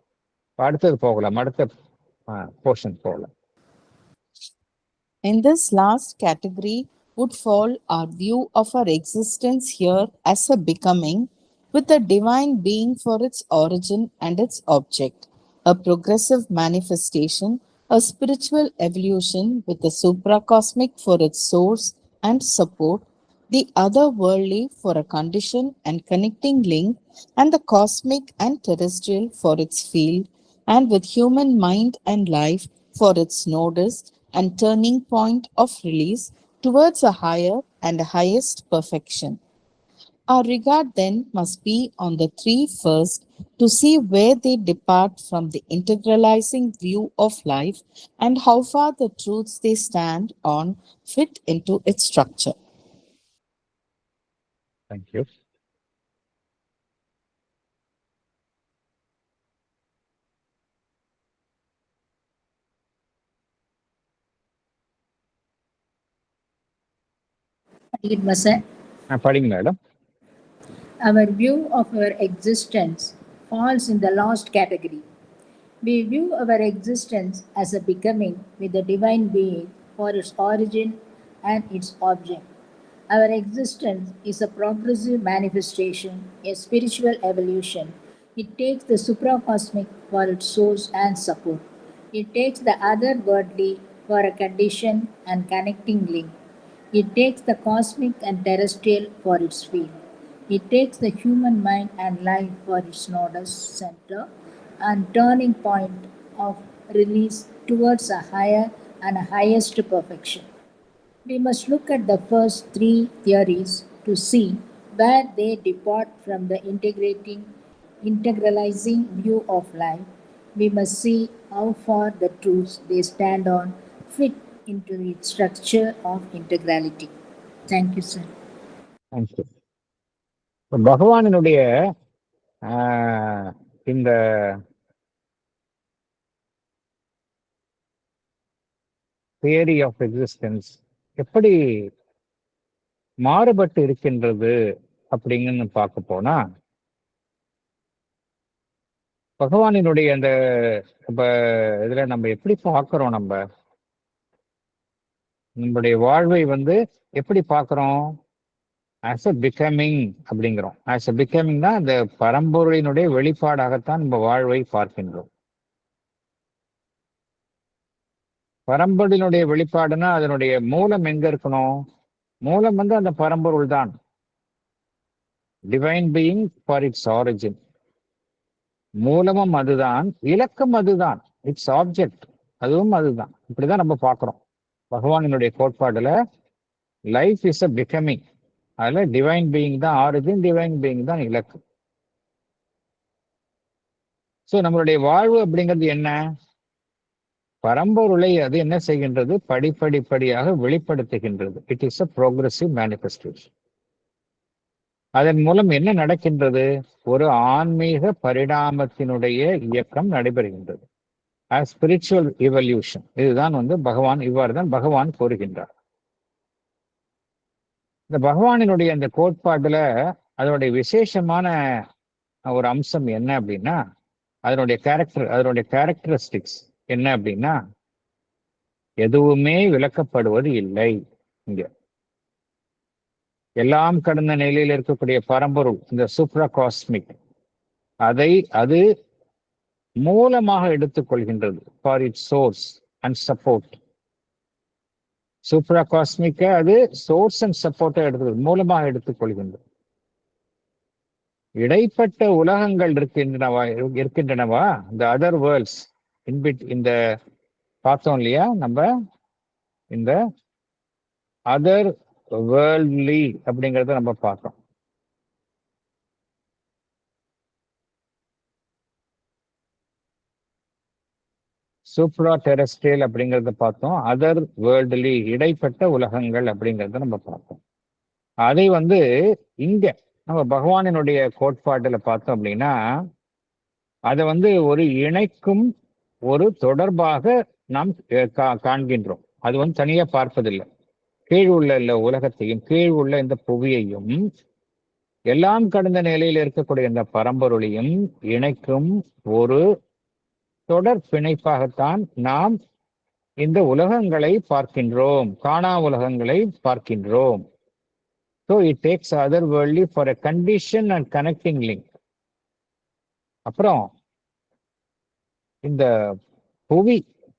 அடுத்தது போகலாம், அடுத்த போர்ஷன் போகலாம். In this last category would fall our view of our existence here as a becoming with a divine being for its origin and its object, a progressive manifestation, a spiritual evolution with the supracosmic for its source and support, the otherworldly for a condition and connecting link, and the cosmic and terrestrial for its field, and with human mind and life for its nodus and turning point of release towards a higher and highest perfection. Our regard then must be on the 3 first to see where they depart from the integralizing view of life and how far the truths they stand on fit into its structure. Thank you. படிங்க madam. Our view of our existence falls in the last category. We view our existence as a becoming with the divine being for its origin and its object. Our existence is a progressive manifestation, a spiritual evolution. It takes the supracosmic for its source and support. It takes the otherworldly for a condition and connecting link. It takes the cosmic and terrestrial for its field. It takes the human mind and life for its nodus, center, and turning point of release towards a higher and a highest perfection. We must look at the first 3 theories to see where they depart from the integralizing view of life we must see how far the truths they stand on fit into the structure of integrality. Thank you, sir. Thank you. பகவானினுடைய ஆஹ், இந்த theory of existence எப்படி மாறுபட்டு இருக்கின்றது அப்படிங்கன்னு பார்க்க போனா, பகவானினுடைய அந்த இப்ப இதுல நம்ம எப்படி பார்க்கிறோம், நம்மளுடைய வாழ்வை எப்படி பார்க்கிறோம்? ஆஸ் அ பிகமிங் அப்படிங்கிறோம். ஆஸ் அ பிகமிங் தான் அந்த பரம்பொருளினுடைய வெளிப்பாடாகத்தான் நம்ம வாழ்வை பார்க்கின்றோம். பரம்பொருளினுடைய வெளிப்பாடுனா அதனுடைய மூலம் எங்க இருக்கணும்? மூலம் அந்த பரம்பொருள் தான். Divine being for it's origin. மூலமும் அதுதான், இலக்கம் அதுதான், இட்ஸ் ஆப்ஜெக்ட் அதுவும் அதுதான். இப்படிதான் நம்ம பார்க்கிறோம். பகவானினுடைய கோட்பாடுல லைஃப் இஸ் அ பிகமிங். அதுல டிவைன் பீயிங் தான் ஆரிஜின், டிவைன் பீயிங் தான் இலக்கு. ஸோ நம்மளுடைய வாழ்வு அப்படிங்கிறது என்ன? பரம்பொருளை அது என்ன செய்கின்றது? படிப்படிப்படியாக வெளிப்படுத்துகின்றது. It is a progressive manifestation. அதன் மூலம் என்ன நடக்கின்றது? ஒரு ஆன்மீக பரிணாமத்தினுடைய இயக்கம் நடைபெறுகின்றது. Spiritual evolution. இதுதான் பகவான், இவ்வாறு தான் பகவான் கூறுகின்றார். இந்த பகவானினுடைய அந்த கோட்பாடுல அதனுடைய விசேஷமான ஒரு அம்சம் என்ன அப்படின்னா, அதனுடைய கேரக்டரிஸ்டிக்ஸ் என்ன அப்படின்னா, எதுவுமே விளக்கப்படுவது இல்லை. இங்க எல்லாம் கடந்த நிலையில் இருக்கக்கூடிய பரம்பொருள், இந்த சூப்ரா காஸ்மிக், அது மூலமாக எடுத்துக்கொள்கின்றது for it source and support. Supra காஸ்மிக்க அது சோர்ஸ் அண்ட் சப்போர்ட்டை மூலமாக எடுத்துக்கொள்கின்றது. இடைப்பட்ட உலகங்கள் இருக்கின்றனவா இந்த அதர் வேர்ல்ட்ஸ் இந்த பார்த்தோம் இல்லையா? நம்ம இந்த அதர் வேர்ல்ட்லி அப்படிங்கிறத நம்ம பார்த்தோம். சூப்ரா டெரஸ்ட்ரியல் அப்படிங்கிறத பார்த்தோம். அதர் வேர்ல்ட்லி இடைப்பட்ட உலகங்கள் அப்படிங்கிறத நம்ம பார்த்தோம். அதை இங்க நம்ம பகவானினுடைய கோட்பாட்டுல பார்த்தோம் அப்படின்னா, அதை ஒரு இணைக்கும் ஒரு தொடர்பாக நாம் காண்கின்றோம். அது தனியா பார்ப்பதில்லை. கீழ் உள்ள உலகத்தையும் கீழ் உள்ள இந்த புவியையும் எல்லாம் கடந்த நிலையில் இருக்கக்கூடிய இந்த பரம்பொருளையும் இணைக்கும் ஒரு தொடர் பிணைப்பாகத்தான் நாம் இந்த உலகங்களை பார்க்கின்றோம், காணா உலகங்களை பார்க்கின்றோம். So it takes otherworldly for a condition and connecting link. அப்புறம் இந்த புவி,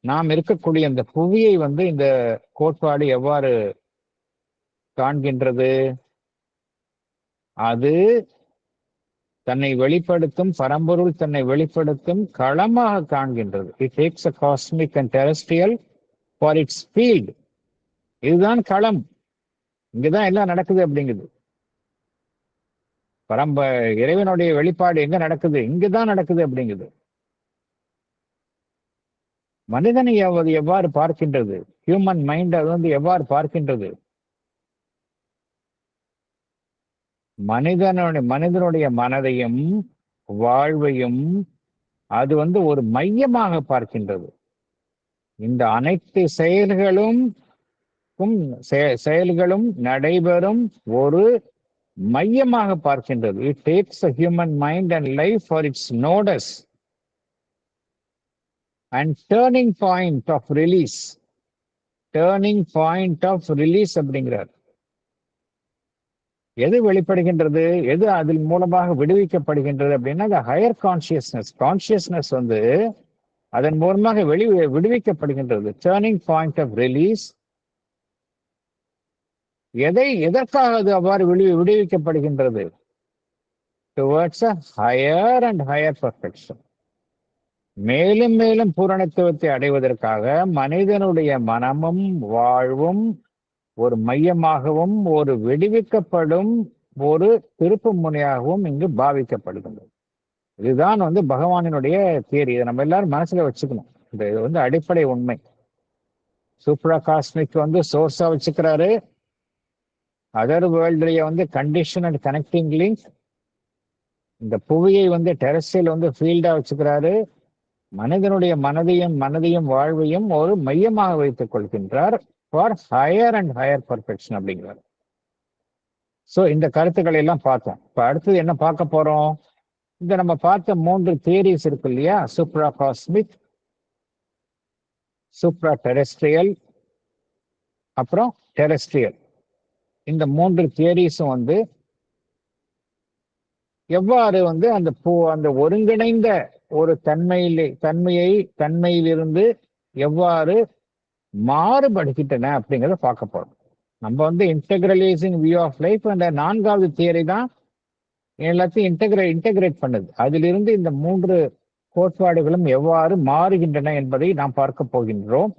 நாம் இருக்கக்கூடிய இந்த புவியை இந்த கோட்பாடு எவ்வாறு காண்கின்றது? அது தன்னை வெளிப்படுத்தும், பரம்பொருள் தன்னை வெளிப்படுத்தும் களமாக காண்கின்றது. It takes a cosmic and terrestrial for its field. இதுதான் களம், இங்கதான் எல்லாம் நடக்குது அப்படிங்குது. இறைவனுடைய வெளிப்பாடு எங்க நடக்குது? இங்கதான் நடக்குது அப்படிங்குது. மனிதனை எவ்வாறு பார்க்கின்றது? ஹியூமன் மைண்ட் அது எவ்வாறு பார்க்கின்றது? மனிதனுடைய மனதையும் வாழ்வையும் அது ஒரு மையமாக பார்க்கின்றது. இந்த அனைத்து செயல்களும் நடைபெறும் ஒரு மையமாக பார்க்கின்றது. It takes a human mind and life for its nodus and turning point of release. Turning point of release அப்படிங்கிறார். எது வெளிப்படுகின்றது? எது அதில் மூலமாக விடுவிக்கப்படுகின்றது அப்படின்னா, ஹையர் கான்சியஸ்னஸ் அதன் மூலமாக விடுவிக்கப்படுகின்றது. Turning point of release. எதற்காக அது அவ்வாறு விடுவிக்கப்படுகின்றது? Towards a higher and higher perfection. மேலும் மேலும் பூரணத்துவத்தை அடைவதற்காக மனிதனுடைய மனமும் வாழ்வும் ஒரு மையமாகவும் ஒரு விடுவிக்கப்படும் ஒரு திருப்பு முனையாகவும் இங்கு பாவிக்கப்படுகின்றது. இதுதான் வந்து பகவானினுடைய தியரி. இதை நம்ம எல்லாரும் மனசுல வச்சுக்கணும். இது வந்து அடிப்படை உண்மை. சூப்ரா காஸ்மிக் வந்து சோர்ஸா வச்சுக்கிறாரு. அதர் வேர்ல்டுடைய வந்து கண்டிஷன் அண்ட் கனெக்டிங் லிங்க். இந்த புவியை வந்து டெரஸ்ட்ரியல் வந்து ஃபீல்டா வச்சுக்கிறாரு. மனிதனுடைய மனதையும் வாழ்வையும் ஒரு மையமாக வைத்துக் கொள்கின்றார் for higher and higher perfection அப்படிங்கிறார். ஸோ இந்த கருத்துக்களை எல்லாம் பார்த்தோம். இப்போ அடுத்தது என்ன பார்க்க போறோம்? இந்த நம்ம பார்த்த 3 தியரிஸ் இருக்கு இல்லையா, சூப்ரா காஸ்மிக், சூப்ரா டெரெஸ்ட்ரியல், அப்புறம் டெரெஸ்ட்ரியல். இந்த 3 தியரிஸும் வந்து எவ்வாறு வந்து அந்த ஒருங்கிணைந்த ஒரு தன்மையிலிருந்து எவ்வாறு மாறுபடுகின்றன அப்படிங்கிறத பார்க்க போறோம். நம்ம வந்து இன்டெகிரலைசிங் வியூ ஆஃப் லைஃப் அந்த 4வது தியரி தான் எல்லாத்தையும் இன்டெகிரேட் பண்ணுது. அதிலிருந்து இந்த 3 கோட்பாடுகளும் எவ்வாறு மாறுகின்றன என்பதை நாம் பார்க்க போகின்றோம்.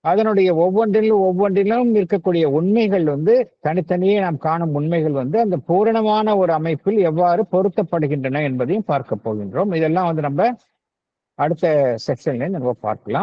அதனுடைய ஒவ்வொன்றிலும் இருக்கக்கூடிய உண்மைகள் வந்து தனித்தனியே நாம் காணும் உண்மைகள் வந்து அந்த பூரணமான ஒரு அமைப்பில் எவ்வாறு பொருத்தப்படுகின்றன என்பதையும் பார்க்க போகின்றோம். இதெல்லாம் வந்து நம்ம அடுத்த செக்ஷன்ல நம்ம பார்க்கலாம்.